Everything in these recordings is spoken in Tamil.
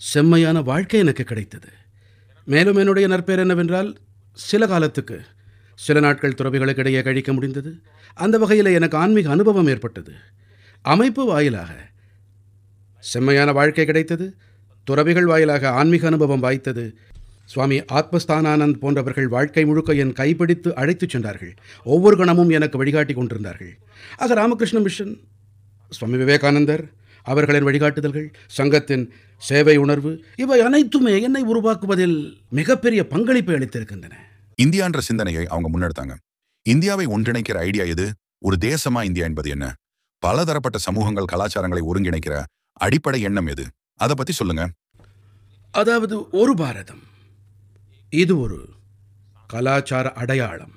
செம்மையான வாழ்க்கை எனக்கு கிடைத்தது. மேலும் என்னுடைய நற்பெயர் என்னவென்றால், சில காலத்துக்கு சில நாட்கள் துறவிகளுக்கிடையே கழிக்க முடிந்தது. அந்த வகையில் எனக்கு ஆன்மீக அனுபவம் ஏற்பட்டது. அமைப்பு வாயிலாக செம்மையான வாழ்க்கை கிடைத்தது. துறவிகள் வாயிலாக ஆன்மீக அனுபவம் வாய்த்தது. சுவாமி ஆத்மஸ்தானானந்த் போன்றவர்கள் வாழ்க்கை முழுக்க என் கைப்பிடித்து அழைத்துச் சென்றார்கள். ஒவ்வொரு கணமும் எனக்கு வழிகாட்டி கொண்டிருந்தார்கள். ஆக ராமகிருஷ்ண மிஷன், சுவாமி விவேகானந்தர் அவர்களின் வழிகாட்டுதல்கள், சங்கத்தின் சேவை உணர்வு, இவை அனைத்துமே என்னை உருவாக்குவதில் மிகப்பெரிய பங்களிப்பை அளித்திருக்கின்றன. இந்தியான்ற சிந்தனையை அவங்க முன்னெடுத்தாங்க. இந்தியாவை ஒன்றிணைக்கிற ஐடியா எது? ஒரு தேசமா இந்தியா என்பது என்ன? பலதரப்பட்ட சமூகங்கள், கலாச்சாரங்களை ஒருங்கிணைக்கிற அடிப்படை எண்ணம் எது? அதை பத்தி சொல்லுங்க. அதாவது ஒரு பாரதம், இது ஒரு கலாச்சார அடையாளம்.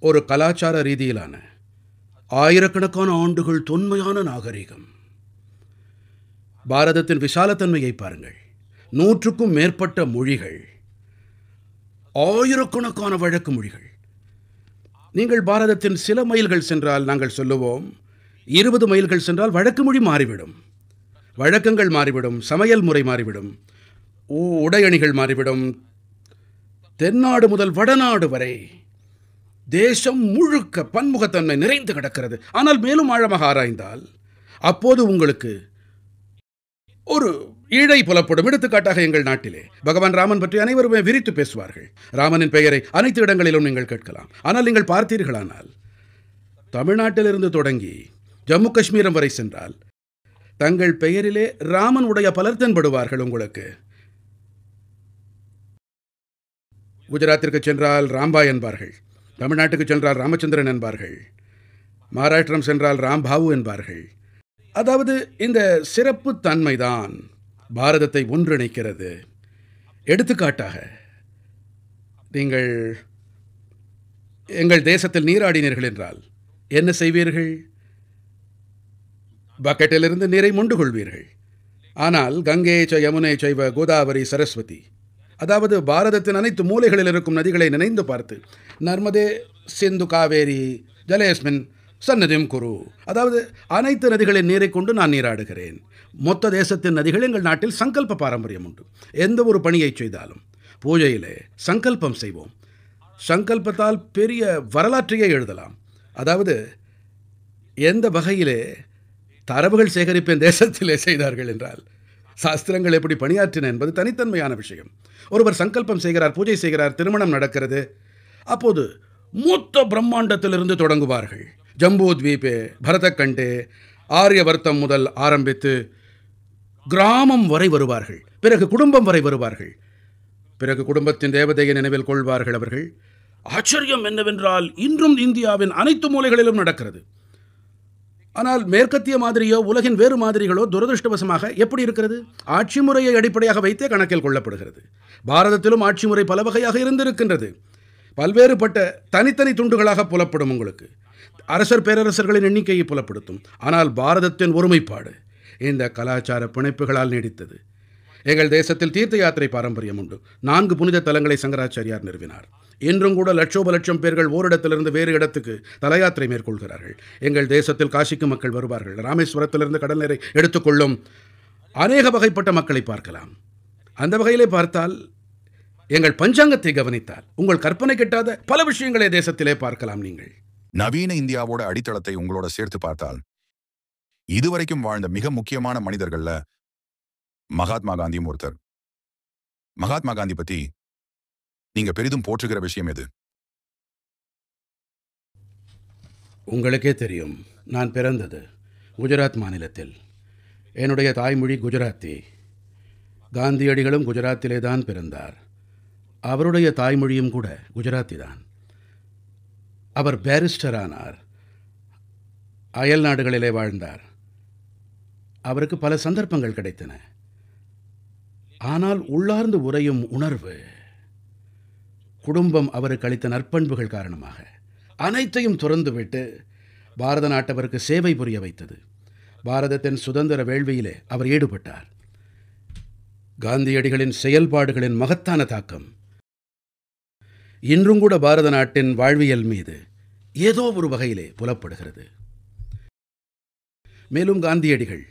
ஒரு கலாச்சார ரீதியிலான ஆயிரக்கணக்கான ஆண்டுகள் தொன்மையான நாகரிகம். பாரதத்தின் விசாலத்தன்மையை பாருங்கள். 100க்கும் மேற்பட்ட மொழிகள், ஆயிரக்கணக்கான வழக்கு மொழிகள். நீங்கள் பாரதத்தின் சில மைல்கள் சென்றால், நாங்கள் சொல்லுவோம் 20 மைல்கள் சென்றால் வழக்கு மொழி மாறிவிடும், வழக்கங்கள் மாறிவிடும், சமையல் முறை மாறிவிடும், உடையணிகள் மாறிவிடும். தென்னாடு முதல் வடநாடு வரை தேசம் முழுக்க பன்முகத்தன்மை நிறைந்து கிடக்கிறது. ஆனால் மேலும் ஆழமாக ஆராய்ந்தால் அப்போது உங்களுக்கு ஒரு இழை புலப்படும். எடுத்துக்காட்டாக, எங்கள் நாட்டிலே பகவான் ராமன் பற்றி அனைவருமே விரித்து பேசுவார்கள். ராமனின் பெயரை அனைத்து இடங்களிலும் நீங்கள் கேட்கலாம். ஆனால் நீங்கள் பார்த்தீர்களானால், தமிழ்நாட்டிலிருந்து தொடங்கி ஜம்மு காஷ்மீரம் வரை சென்றால் தங்கள் பெயரிலே ராமன் உடைய பலர் தென்படுவார்கள் உங்களுக்கு. குஜராத்திற்கு சென்றால் ராம்பாய் என்பார்கள், தமிழ்நாட்டுக்கு சென்றால் ராமச்சந்திரன் என்பார்கள், மகாராஷ்டிரம் சென்றால் ராம்பாவு என்பார்கள். அதாவது இந்த சிறப்பு தன்மைதான் பாரதத்தை ஒன்றிணைக்கிறது. எடுத்துக்காட்டாக, நீங்கள் எங்கள் தேசத்தில் நீராடினீர்கள் என்றால் என்ன செய்வீர்கள்? பக்கெட்டிலிருந்து நீரை மொண்டு கொள்வீர்கள். ஆனால் கங்கை யமுனை சைவ கோதாவரி சரஸ்வதி, அதாவது பாரதத்தின் அனைத்து மூலைகளில் இருக்கும் நதிகளை நினைந்து பார்த்து, நர்மதே சிந்து காவேரி ஜலேஸ்மின் சன்னதிம் குரு, அதாவது அனைத்து நதிகளின் நீரை கொண்டு நான் நீராடுகிறேன். மொத்த தேசத்தின் நதிகள் எங்கள் நாட்டில் சங்கல்ப பாரம்பரியம் உண்டு. எந்த ஒரு பணியை செய்தாலும் பூஜையிலே சங்கல்பம் செய்வோம். சங்கல்பத்தால் பெரிய வரலாற்றையே எழுதலாம். அதாவது எந்த வகையிலே தரவுகள் சேகரிப்பேன் தேசத்திலே செய்தார்கள் என்றால், சாஸ்திரங்கள் எப்படி பணியாற்றின என்பது தனித்தன்மையான விஷயம். ஒருவர் சங்கல்பம் செய்கிறார், பூஜை செய்கிறார், திருமணம் நடக்கிறது. அப்போது மொத்த பிரம்மாண்டத்திலிருந்து தொடங்குவார்கள். ஜம்பூத்வீபே, பரதக்கண்டே, ஆரியவர்த்தம் முதல் ஆரம்பித்து கிராமம் வரை வருவார்கள். பிறகு குடும்பம் வரை வருவார்கள். பிறகு குடும்பத்தின் தேவதையை நினைவில் கொள்வார்கள் அவர்கள். ஆச்சரியம் என்னவென்றால், இன்றும் இந்தியாவின் அனைத்து மூலைகளிலும் நடக்கிறது. ஆனால் மேற்கத்திய மாதிரியோ உலகின் வேறு மாதிரிகளோ துரதிருஷ்டவசமாக எப்படி இருக்கிறது? ஆட்சி முறையை அடிப்படையாக வைத்தே கணக்கில் கொள்ளப்படுகிறது. பாரதத்திலும் ஆட்சி முறை பல வகையாக இருந்திருக்கின்றது. பல்வேறுபட்ட தனித்தனி துண்டுகளாக புலப்படும். உங்களுக்கு அரசர் பேரரசர்களின் எண்ணிக்கையை புலப்படுத்தும். ஆனால் பாரதத்தின் ஒருமைப்பாடு இந்த கலாச்சார பிணைப்புகளால் நீடித்தது. எங்கள் தேசத்தில் தீர்த்த யாத்திரை பாரம்பரியம் உண்டு. 4 புனித தலங்களை சங்கராச்சாரியார் நிறுவினார். இன்றும் கூட லட்சோப லட்சம் பேர்கள் ஓரிடத்திலிருந்து வேறு இடத்துக்கு தல யாத்திரை மேற்கொள்கிறார்கள். எங்கள் தேசத்தில் காசிக்கு மக்கள் வருவார்கள். ராமேஸ்வரத்திலிருந்து கடல் நீரை எடுத்துக்கொள்ளும் அநேக வகைப்பட்ட மக்களை பார்க்கலாம். அந்த வகையிலே பார்த்தால், எங்கள் பஞ்சாங்கத்தை கவனித்தால் உங்கள் கற்பனை கெட்டாத பல விஷயங்களை தேசத்திலே பார்க்கலாம். நீங்கள் நவீன இந்தியாவோட அடித்தளத்தை உங்களோட சேர்த்து பார்த்தால், இதுவரைக்கும் வாழ்ந்த மிக முக்கியமான மனிதர்கள்ல மகாத்மா காந்தியும் ஒருத்தர். மகாத்மா காந்தி பத்தி நீங்க பெரிதும் போற்றுகிற விஷயம் எது? உங்களுக்கே தெரியும், நான் பிறந்தது குஜராத் மாநிலத்தில். என்னுடைய தாய்மொழி குஜராத்தி. காந்தியடிகளும் குஜராத்திலே தான் பிறந்தார். அவருடைய தாய்மொழியும் கூட குஜராத்தி தான். அவர் பேரிஸ்டர் ஆனார். அயல் நாடுகளிலே வாழ்ந்தார். அவருக்கு பல சந்தர்ப்பங்கள் கிடைத்தன. ஆனால் உள்ளார்ந்து உறையும் உணர்வு, குடும்பம் அவருக்கு அளித்த நற்பண்புகள் காரணமாக அனைத்தையும் துறந்துவிட்டு பாரத நாட்டவருக்கு சேவை புரிய வைத்தது. பாரதத்தின் சுதந்திர வேள்வியிலே அவர் ஈடுபட்டார். காந்தியடிகளின் செயல்பாடுகளின் மகத்தான தாக்கம் இன்றும் கூட பாரத நாட்டின் வாழ்வியல் மீது ஏதோ ஒரு வகையிலே புலப்படுகிறது. மேலும் காந்தியடிகள்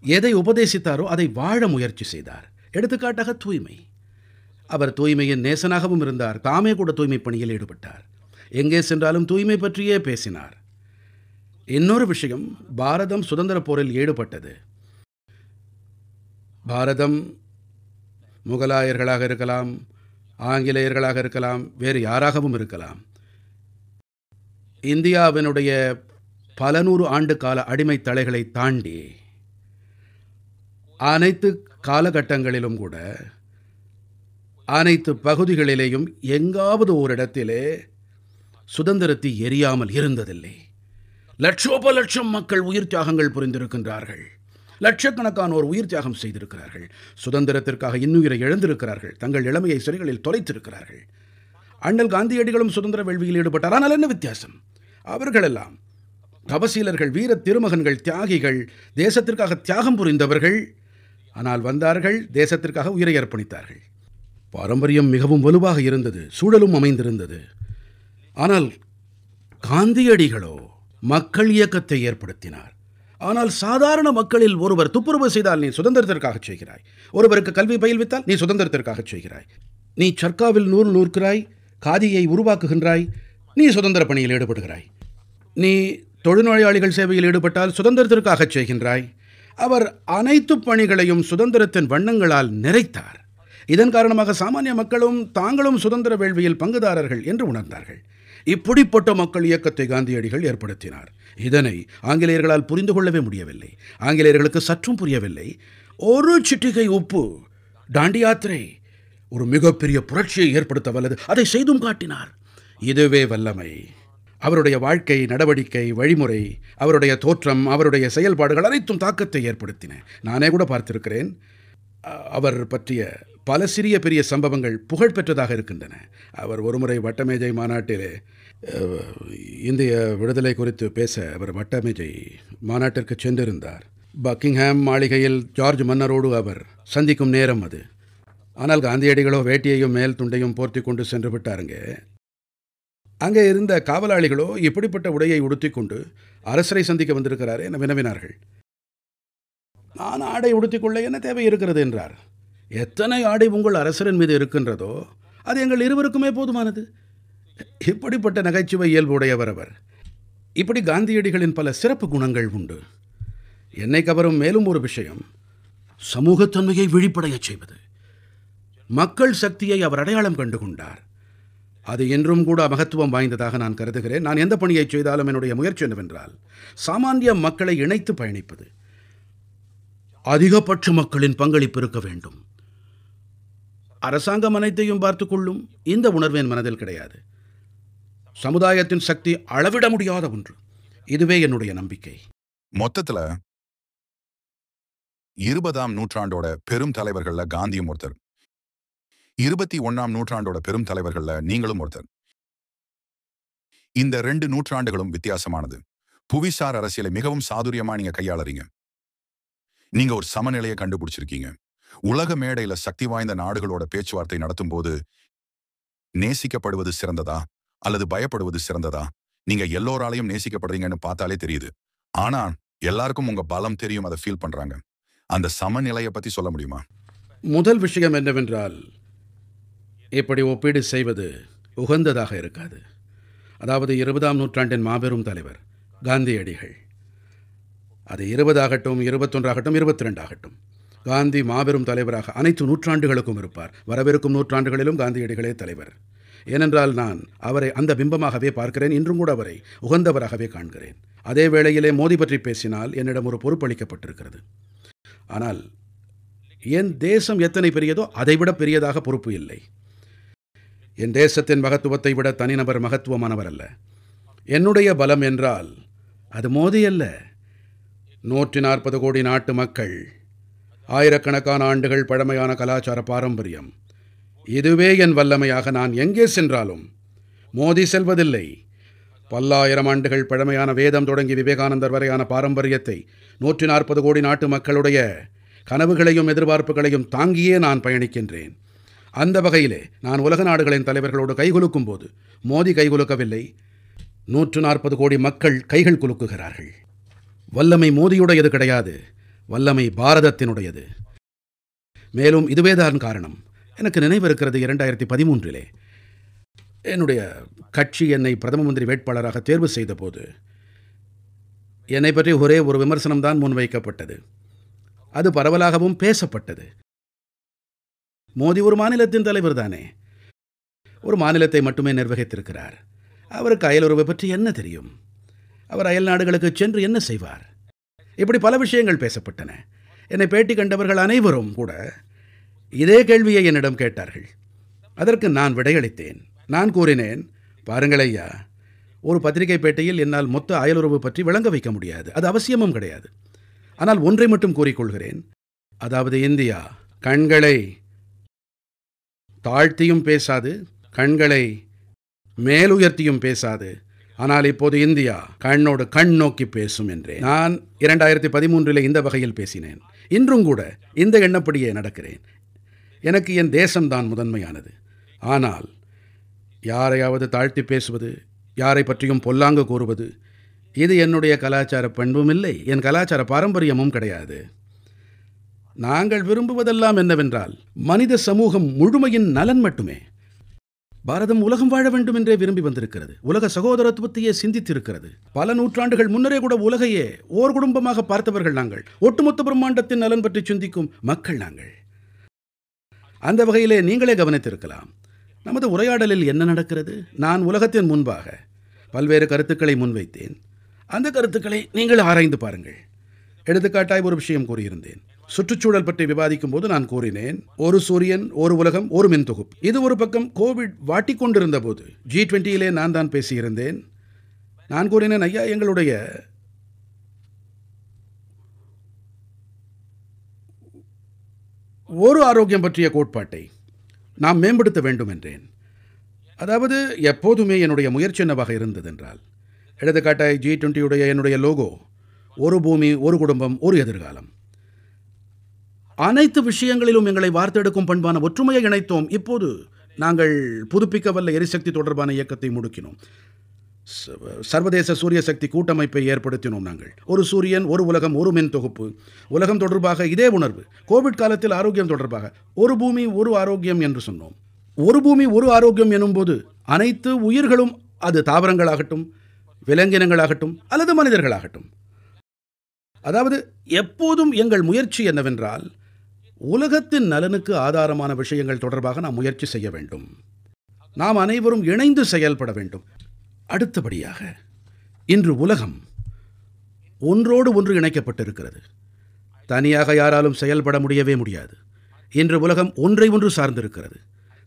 எதை உபதேசித்தாரோ அதை வாழ முயற்சி செய்தார். எடுத்துக்காட்டாக தூய்மை. அவர் தூய்மையின் நேசனாகவும் இருந்தார். தாமே கூட தூய்மைப் பணியில் ஈடுபட்டார். எங்கே சென்றாலும் தூய்மை பற்றியே பேசினார். இன்னொரு விஷயம், பாரதம் சுதந்திரப் போரில் ஈடுபட்டது. பாரதம் முகலாயர்களாக இருக்கலாம், ஆங்கிலேயர்களாக இருக்கலாம், வேறு யாராகவும் இருக்கலாம். இந்தியாவினுடைய பல நூறு ஆண்டு கால அடிமைத் தலைகளை தாண்டி அனைத்து காலகட்டங்களிலும் கூட அனைத்து பகுதிகளிலேயும் எங்காவது ஓரிடத்திலே சுதந்திரத்தை எரியாமல் இருந்ததில்லை. லட்சோப லட்சம் மக்கள் உயிர் தியாகங்கள் புரிந்திருக்கின்றார்கள். லட்சக்கணக்கானோர் உயிர் தியாகம் செய்திருக்கிறார்கள். சுதந்திரத்திற்காக இன்னுயிரை இழந்திருக்கிறார்கள். தங்கள் இளமையை சிறைகளில் தொலைத்திருக்கிறார்கள். அண்ணல் காந்தியடிகளும் சுதந்திர வேள்வியில் ஈடுபட்டார். ஆனால் என்ன வித்தியாசம்? அவர்களெல்லாம் தவசீலர்கள், வீர திருமகன்கள், தியாகிகள், தேசத்திற்காக தியாகம் புரிந்தவர்கள். ஆனால் வந்தார்கள், தேசத்திற்காக உயிரை அர்ப்பணித்தார்கள். பாரம்பரியம் மிகவும் வலுவாக இருந்தது, சூழலும் அமைந்திருந்தது. ஆனால் காந்தியடிகளோ மக்கள் இயக்கத்தை ஏற்படுத்தினார். ஆனால் சாதாரண மக்களில் ஒருவர் துப்புரவு செய்தால் நீ சுதந்திரத்திற்காக செய்கிறாய், ஒருவருக்கு கல்வி பயில்வித்தால் நீ சுதந்திரத்திற்காக செய்கிறாய், நீ சர்க்காவில் நூல் நூற்கிறாய், காதியை உருவாக்குகின்றாய், நீ சுதந்திர பணியில் ஈடுபடுகிறாய், நீ தொழில்நோயாளிகள் சேவையில் ஈடுபட்டால் சுதந்திரத்திற்காக செய்கின்றாய். அவர் அனைத்து பணிகளையும் சுதந்திரத்தின் வண்ணங்களால் நிறைத்தார். இதன் காரணமாக சாமானிய மக்களும் தாங்களும் சுதந்திர வேள்வியில் பங்குதாரர்கள் என்று உணர்ந்தார்கள். இப்படிப்பட்ட மக்கள் இயக்கத்தை காந்தியடிகள் ஏற்படுத்தினார். இதனை ஆங்கிலேயர்களால் புரிந்து கொள்ளவே முடியவில்லை. ஆங்கிலேயர்களுக்கு சற்றும் புரியவில்லை. ஒரு சிட்டிகை உப்பு, டாண்டி யாத்திரை ஒரு மிகப்பெரிய புரட்சியை ஏற்படுத்த வல்லது. அதை செய்தும் காட்டினார். இதுவே வல்லமை. அவருடைய வாழ்க்கை, நடவடிக்கை, வழிமுறை, அவருடைய தோற்றம், அவருடைய செயல்பாடுகள் அனைத்தும் தாக்கத்தை ஏற்படுத்தின. நானே கூட பார்த்திருக்கிறேன். அவர் பற்றிய பல சிறிய பெரிய சம்பவங்கள் புகழ்பெற்றதாக இருக்கின்றன. அவர் ஒருமுறை வட்டமேஜை மாநாட்டிலே இந்திய விடுதலை குறித்து பேச அவர் வட்டமேஜை மாநாட்டிற்கு சென்றிருந்தார். பக்கிங்ஹாம் மாளிகையில் ஜார்ஜ் மன்னரோடு அவர் சந்திக்கும் நேரம் அது. ஆனால் காந்தியடிகளோ வேட்டியையும் மேல் துண்டையும் போர்த்தி கொண்டு சென்று விட்டாருங்க. அங்கே இருந்த காவலாளிகளோ இப்படிப்பட்ட உடையை உடுத்திக்கொண்டு அரசரை சந்திக்க வந்திருக்கிறாரே என வினவினார்கள். நான் ஆடை உடுத்திக்கொள்ள என்ன தேவை இருக்கிறது என்றார். எத்தனை ஆடை உங்கள் அரசரின் மீது இருக்கின்றதோ அது எங்கள் இருவருக்குமே போதுமானது. இப்படிப்பட்ட நகைச்சுவை இயல்பு உடையவர் அவர். இப்படி காந்தியடிகளின் பல சிறப்பு குணங்கள் உண்டு. என்னை கவரும் மேலும் ஒரு விஷயம், சமூகத்தன்மையை விழிப்படையச் செய்வது. மக்கள் சக்தியை அவர் அடையாளம் கண்டு கொண்டார். அது என்றும் கூட மகத்துவம் வாய்ந்ததாக நான் கருதுகிறேன். நான் எந்த பணியை செய்தாலும் என்னுடைய முயற்சி என்னவென்றால் சாமானிய மக்களை இணைத்து பயணிப்பது. அதிகபட்ச மக்களின் பங்களிப்பு இருக்க வேண்டும். அரசாங்கம் அனைத்தையும் பார்த்துக் கொள்ளும் இந்த உணர்வு என் மனதில் கிடையாது. சமுதாயத்தின் சக்தி அளவிட முடியாத ஒன்று. இதுவே என்னுடைய நம்பிக்கை. மொத்தத்துல 20ஆம் நூற்றாண்டோட பெரும் தலைவர்கள்ல காந்தியும் ஒருத்தர், 21ஆம் நூற்றாண்டோட பெரும் தலைவர்கள்ல நீங்களும் ஒருத்தர். இந்த 2 நூற்றாண்டுகளும் வித்தியாசமானது. புவிசார் அரசியலை மிகவும் சாதுரியமா நீங்க கையாளறீங்க. நீங்க ஒரு சமநிலையை கண்டுபிடிச்சிருக்கீங்க. உலக மேடையில சக்தி வாய்ந்த நாடுகளோட பேச்சுவார்த்தை நடத்தும் போது நேசிக்கப்படுவது சிறந்ததா அல்லது பயப்படுவது சிறந்ததா? நீங்க எல்லோராலையும் நேசிக்கப்படுறீங்கன்னு பார்த்தாலே தெரியுது. ஆனா எல்லாருக்கும் உங்க பலம் தெரியும், அதை ஃபீல் பண்றாங்க. அந்த சமநிலையை பத்தி சொல்ல முடியுமா? முதல் விஷயம் என்னவென்றால், இப்படி ஒப்பீடு செய்வது உகந்ததாக இருக்காது. அதாவது 20ஆம் நூற்றாண்டின் மாபெரும் தலைவர் காந்தியடிகள். அது 20 ஆகட்டும், 21 ஆகட்டும், 22 ஆகட்டும், காந்தி மாபெரும் தலைவராக அனைத்து நூற்றாண்டுகளுக்கும் இருப்பார். வரவிருக்கும் நூற்றாண்டுகளிலும் காந்தியடிகளே தலைவர். ஏனென்றால் நான் அவரை அந்த பிம்பமாகவே பார்க்கிறேன். இன்றும் கூட அவரை உகந்தவராகவே காண்கிறேன். அதே வேளையிலே மோடி பற்றி பேசினால் என்னிடம் ஒரு பொறுப்பளிக்கப்பட்டிருக்கிறது. ஆனால் என் தேசம் எத்தனை பெரியதோ அதைவிட பெரியதாக பொறுப்பு இல்லை. என் தேசத்தின் மகத்துவத்தை விட தனிநபர் மகத்துவமானவர் அல்ல. என்னுடைய பலம் என்றால் அது மோடி அல்ல, 140 கோடி நாட்டு மக்கள், ஆயிரக்கணக்கான ஆண்டுகள் பழமையான கலாச்சார பாரம்பரியம். இதுவே என் வல்லமையாக நான் எங்கே சென்றாலும் மோதி செல்வதில்லை. பல்லாயிரம் ஆண்டுகள் பழமையான வேதம் தொடங்கி விவேகானந்தர் வரையான பாரம்பரியத்தை 140 கோடி நாட்டு மக்களுடைய கனவுகளையும் எதிர்பார்ப்புகளையும் தாங்கியே நான் பயணிக்கின்றேன். அந்த வகையிலே நான் உலக நாடுகளின் தலைவர்களோடு கைகுலுக்கும் போது மோடி கைகுலுக்கவில்லை, 140 கோடி மக்கள் கைகள் குலுக்குகிறார்கள். வல்லமை மோதியுடையது கிடையாது, வல்லமை பாரதத்தினுடையது. மேலும் இதுவேதான் காரணம். எனக்கு நினைவிருக்கிறது, 2013 என்னுடைய கட்சி என்னை பிரதம மந்திரி வேட்பாளராக தேர்வு செய்தபோது என்னை பற்றி ஒரே ஒரு விமர்சனம்தான் முன்வைக்கப்பட்டது. அது பரவலாகவும் பேசப்பட்டது. மோடி ஒரு மாநிலத்தின் தலைவர் தானே, ஒரு மாநிலத்தை மட்டுமே நிர்வகித்திருக்கிறார். அவருக்கு அயலுறவை பற்றி என்ன தெரியும்? அவர் அயல் நாடுகளுக்கு சென்று என்ன செய்வார்? இப்படி பல விஷயங்கள் பேசப்பட்டன. என்னை பேட்டி கண்டவர்கள் அனைவரும் கூட இதே கேள்வியை என்னிடம் கேட்டார்கள். அதற்கு நான் விடையளித்தேன். நான் கூறினேன், பாருங்கள் ஐயா, ஒரு பத்திரிகை பேட்டியில் என்னால் மொத்த அயலுறவு பற்றி விளங்க வைக்க முடியாது, அது அவசியமும் கிடையாது. ஆனால் ஒன்றை மட்டும் கூறிக்கொள்கிறேன், அதாவது இந்தியா கண்களை தாழ்த்தியும் பேசாது, கண்களை மேலுயர்த்தியும் பேசாது. ஆனால் இப்போது இந்தியா கண்ணோடு கண் நோக்கி பேசும் என்றேன். நான் 2013 இந்த வகையில் பேசினேன். இன்றும் கூட இந்த எண்ணப்படியே நடக்கிறேன். எனக்கு என் தேசம்தான் முதன்மையானது. ஆனால் யாரையாவது தாழ்த்தி பேசுவது, யாரை பற்றியும் பொல்லாங்கு கூறுவது, இது என்னுடைய கலாச்சார பண்பும் இல்லை, என் கலாச்சார பாரம்பரியமும் கிடையாது. நாங்கள் விரும்புவதெல்லாம் என்னவென்றால் மனித சமூகம் முழுமையின் நலன் மட்டுமே. பாரதம் உலகம் வாழ வேண்டும் என்றே விரும்பி வந்திருக்கிறது. உலக சகோதரத்துவத்தையே சிந்தித்திருக்கிறது. பல நூற்றாண்டுகள் முன்னரே கூட உலகையே ஓர் குடும்பமாக பார்த்தவர்கள் நாங்கள். ஒட்டுமொத்த பிரம்மாண்டத்தின் நலன் பற்றி சிந்திக்கும் மக்கள் நாங்கள். அந்த வகையிலே நீங்களே கவனித்திருக்கலாம், நமது உரையாடலில் என்ன நடக்கிறது. நான் உலகத்தின் முன்பாக பல்வேறு கருத்துக்களை முன்வைத்தேன். அந்த கருத்துக்களை நீங்கள் ஆராய்ந்து பாருங்கள். எடுத்துக்காட்டாய் ஒரு விஷயம் கூறியிருந்தேன். சுற்றுச்சூழல் பற்றி விவாதிக்கும் போது நான் கூறினேன், ஒரு சூரியன், ஒரு உலகம், ஒரு மின் தொகுப்பு. இது ஒரு பக்கம் கோவிட் வாட்டிக்கொண்டிருந்த போது G20 நான் தான் பேசியிருந்தேன். நான் கூறினேன், ஐயா, எங்களுடைய ஒரு ஆரோக்கியம் பற்றிய கோட்பாட்டை நாம் மேம்படுத்த வேண்டும் என்றேன். அதாவது எப்போதுமே என்னுடைய முயற்சி என்னவாக இருந்ததென்றால், எடுத்துக்காட்டாய் G20 என்னுடைய லோகோ ஒரு பூமி, ஒரு குடும்பம், ஒரு எதிர்காலம். அனைத்து விஷயங்களிலும் எங்களை வார்த்தெடுக்கும் பண்பான ஒற்றுமையை இணைத்தோம். இப்போது நாங்கள் புதுப்பிக்கவல்ல எரிசக்தி தொடர்பான இயக்கத்தை முடுக்கினோம். சர்வதேச சூரிய சக்தி கூட்டமைப்பை ஏற்படுத்தினோம். நாங்கள் ஒரு சூரியன், ஒரு உலகம், ஒரு மின் தொகுப்பு. உலகம் தொடர்பாக இதே உணர்வு. கோவிட் காலத்தில் ஆரோக்கியம் தொடர்பாக ஒரு பூமி, ஒரு ஆரோக்கியம் என்று சொன்னோம். ஒரு பூமி, ஒரு ஆரோக்கியம் எனும்போது அனைத்து உயிர்களும், அது தாவரங்களாகட்டும், விலங்கினங்களாகட்டும் அல்லது மனிதர்களாகட்டும். அதாவது எப்போதும் எங்கள் முயற்சி என்னவென்றால், உலகத்தின் நலனுக்கு ஆதாரமான விஷயங்கள் தொடர்பாக நாம் முயற்சி செய்ய வேண்டும். நாம் அனைவரும் இணைந்து செயல்பட வேண்டும். அடுத்தபடியாக, இன்று உலகம் ஒன்றோடு ஒன்று இணைக்கப்பட்டிருக்கிறது. தனியாக யாராலும் செயல்பட முடியவே முடியாது. இன்று உலகம் ஒன்றை ஒன்று சார்ந்திருக்கிறது.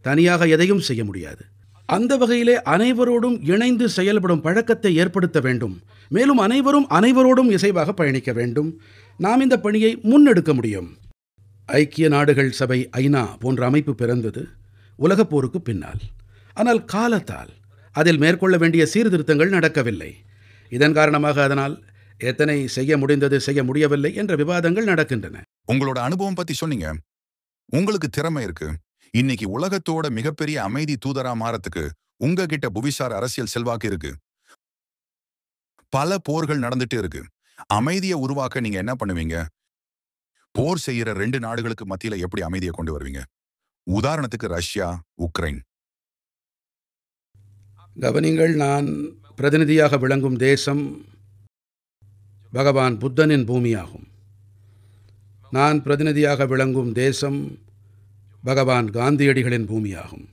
தனியாக எதையும் செய்ய முடியாது. அந்த வகையிலே அனைவரோடும் இணைந்து செயல்படும் பழக்கத்தை ஏற்படுத்த வேண்டும். மேலும் அனைவரும் அனைவரோடும் இசைவாக பயணிக்க வேண்டும். நாம் இந்த பணியை முன்னெடுக்க முடியும். ஐக்கிய நாடுகள் சபை, ஐநா போன்ற அமைப்பு பிறந்தது உலகப் போருக்கு பின்னால். ஆனால் காலத்தால் அதில் மேற்கொள்ள வேண்டிய சீர்திருத்தங்கள் நடக்கவில்லை. இதன் காரணமாக அதனால் எத்தனை செய்ய முடிந்தது, செய்ய முடியவில்லை என்ற விவாதங்கள் நடக்கின்றன. உங்களோட அனுபவம் பத்தி சொன்னீங்க. உங்களுக்கு திறமை இருக்கு. இன்னைக்கு உலகத்தோட மிகப்பெரிய அமைதி தூதரா மாறத்துக்கு உங்ககிட்ட புவிசார் அரசியல் செல்வாக்கு இருக்கு. பல போர்கள் நடந்துட்டு இருக்கு. அமைதியை உருவாக்க நீங்க என்ன பண்ணுவீங்க? போர் செய்யற 2 நாடுகளுக்கு மத்தியில எப்படி அமைதியை கொண்டு வருவீங்க? உதாரணத்துக்கு ரஷ்யா, உக்ரைன். கவனிங்கள், நான் பிரதிநிதியாக விளங்கும் தேசம் பகவான் புத்தனின் பூமியாகும். நான் பிரதிநிதியாக விளங்கும் தேசம் பகவான் காந்தியடிகளின் பூமியாகும்.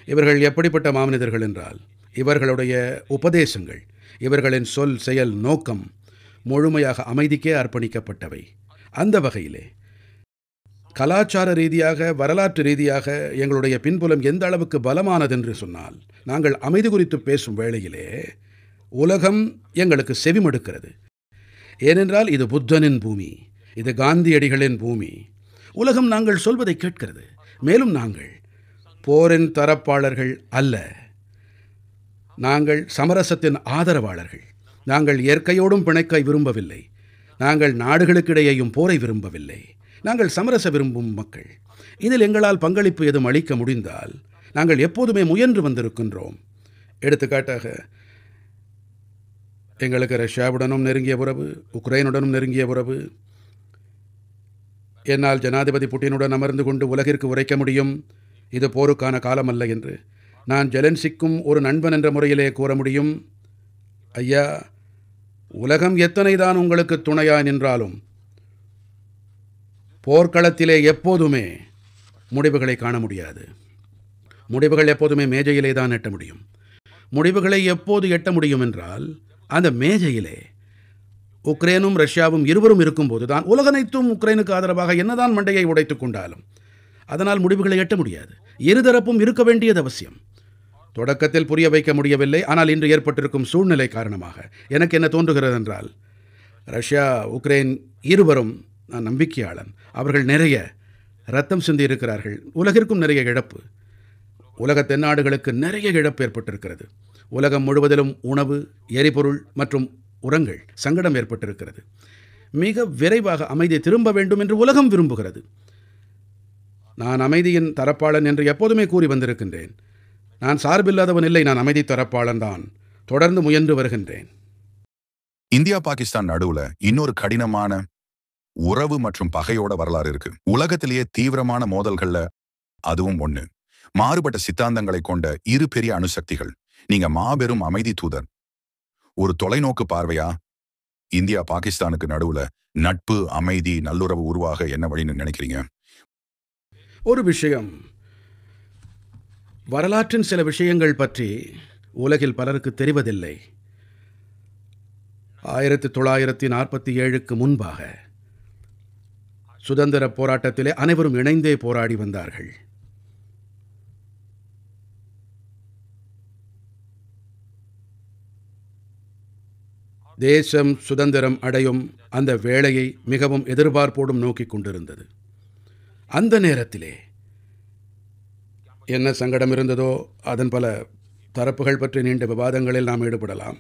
இவர்கள் எப்படிப்பட்ட மாமனிதர்கள் என்றால், இவர்களுடைய உபதேசங்கள், இவர்களின் சொல், செயல், நோக்கம் முழுமையாக அமைதிக்கே அர்ப்பணிக்கப்பட்டவை. அந்த வகையிலே கலாச்சார ரீதியாக, வரலாற்று ரீதியாக எங்களுடைய பின்புலம் எந்த அளவுக்கு பலமானதென்று சொன்னால், நாங்கள் அமைதி குறித்து பேசும் வேளையிலே உலகம் எங்களுக்கு செவிமடுக்கிறது. ஏனென்றால் இது புத்தனின் பூமி, இது காந்தியடிகளின் பூமி. உலகம் நாங்கள் சொல்வதை கேட்கிறது. மேலும் நாங்கள் போரின் தரப்பாளர்கள் அல்ல, நாங்கள் சமரசத்தின் ஆதரவாளர்கள். நாங்கள் இயற்கையோடும் பிணைக்க விரும்பவில்லை. நாங்கள் நாடுகளுக்கிடையேயும் போரை விரும்பவில்லை. நாங்கள் சமரச விரும்பும் மக்கள். இதில் எங்களால் பங்களிப்பு எதுவும் அளிக்க முடிந்தால் நாங்கள் எப்போதுமே முயன்று வந்திருக்கின்றோம். எடுத்துக்காட்டாக, எங்களுக்கு ரஷ்யாவுடனும் நெருங்கிய உறவு, உக்ரைனுடனும் நெருங்கிய உறவு, என்னால் ஜனாதிபதி புட்டினுடன் அமர்ந்து கொண்டு உலகிற்கு உரைக்க முடியும், இது போருக்கான காலமல்ல என்று. நான் ஜெலன்ஸ்கிக்கும் ஒரு நண்பன் என்ற முறையிலே கூற முடியும், ஐயா, உலகம் எத்தனைதான் உங்களுக்கு துணையாய் நின்றாலும் போர்க்களத்திலே எப்போதுமே முடிவுகளை காண முடியாது. முடிவுகள் எப்போதுமே மேஜையிலே தான் எட்ட முடியும். முடிவுகளை எப்போது எட்ட முடியும் என்றால், அந்த மேஜையிலே உக்ரைனும் ரஷ்யாவும் இருவரும் இருக்கும்போது தான். உலகனைத்தும் உக்ரைனுக்கு ஆதரவாக என்னதான் மண்டையை உடைத்துக் கொண்டாலும் அதனால் முடிவுகளை எட்ட முடியாது. இருதரப்பும் இருக்க வேண்டியது அவசியம். தொடக்கத்தில் புரிய வைக்க முடியவில்லை. ஆனால் இன்று ஏற்பட்டிருக்கும் சூழ்நிலை காரணமாக எனக்கு என்ன தோன்றுகிறது என்றால், ரஷ்யா உக்ரைன் இருவரும், நான் நம்பிக்கையாளன், அவர்கள் நிறைய ரத்தம் சிந்தி இருக்கிறார்கள். உலகிற்கும் நிறைய இழப்பு, உலக தென்னாடுகளுக்கு நிறைய இழப்பு ஏற்பட்டிருக்கிறது. உலகம் முழுவதிலும் உணவு, எரிபொருள் மற்றும் உரங்கள் சங்கடம் ஏற்பட்டிருக்கிறது. மிக விரைவாக அமைதி திரும்ப வேண்டும் என்று உலகம் விரும்புகிறது. நான் அமைதியின் தரப்பாளன் என்று எப்போதுமே கூறி வந்திருக்கின்றேன். நான் சார்பில்லாதவன் இல்லை, நான் அமைதி தரப்பாளன் தான். தொடர்ந்து முயன்று வருகின்றேன். இந்தியா பாகிஸ்தான் நடுவுல இன்னொரு கடினமான உறவு மற்றும் பகையோட வரலாறு இருக்கு. உலகத்திலேயே தீவிரமான மோதல்கள்ல அதுவும் ஒண்ணு. மாறுபட்ட சித்தாந்தங்களை கொண்ட இரு பெரிய அணுசக்திகள். நீங்க மாபெரும் அமைதி தூதர். ஒரு தொலைநோக்கு பார்வையா இந்தியா பாகிஸ்தானுக்கு நடுவுல நட்பு, அமைதி, நல்லுறவு உருவாக என்ன வழின்னு நினைக்கிறீங்க? ஒரு விஷயம், வரலாற்றின் சில விஷயங்கள் பற்றி உலகில் பலருக்கு தெரிவதில்லை. 1947க்கு முன்பாக சுதந்திர போராட்டத்திலே அனைவரும் இணைந்தே போராடி வந்தார்கள். தேசம் சுதந்திரம் அடையும் அந்த வேளையை மிகவும் எதிர்பார்ப்போடும் நோக்கிக் கொண்டிருந்தது. அந்த நேரத்திலே என்ன சங்கடம் இருந்ததோ அதன் பல தரப்புகள் பற்றி நீண்ட விவாதங்களில் நாம் ஈடுபடலாம்.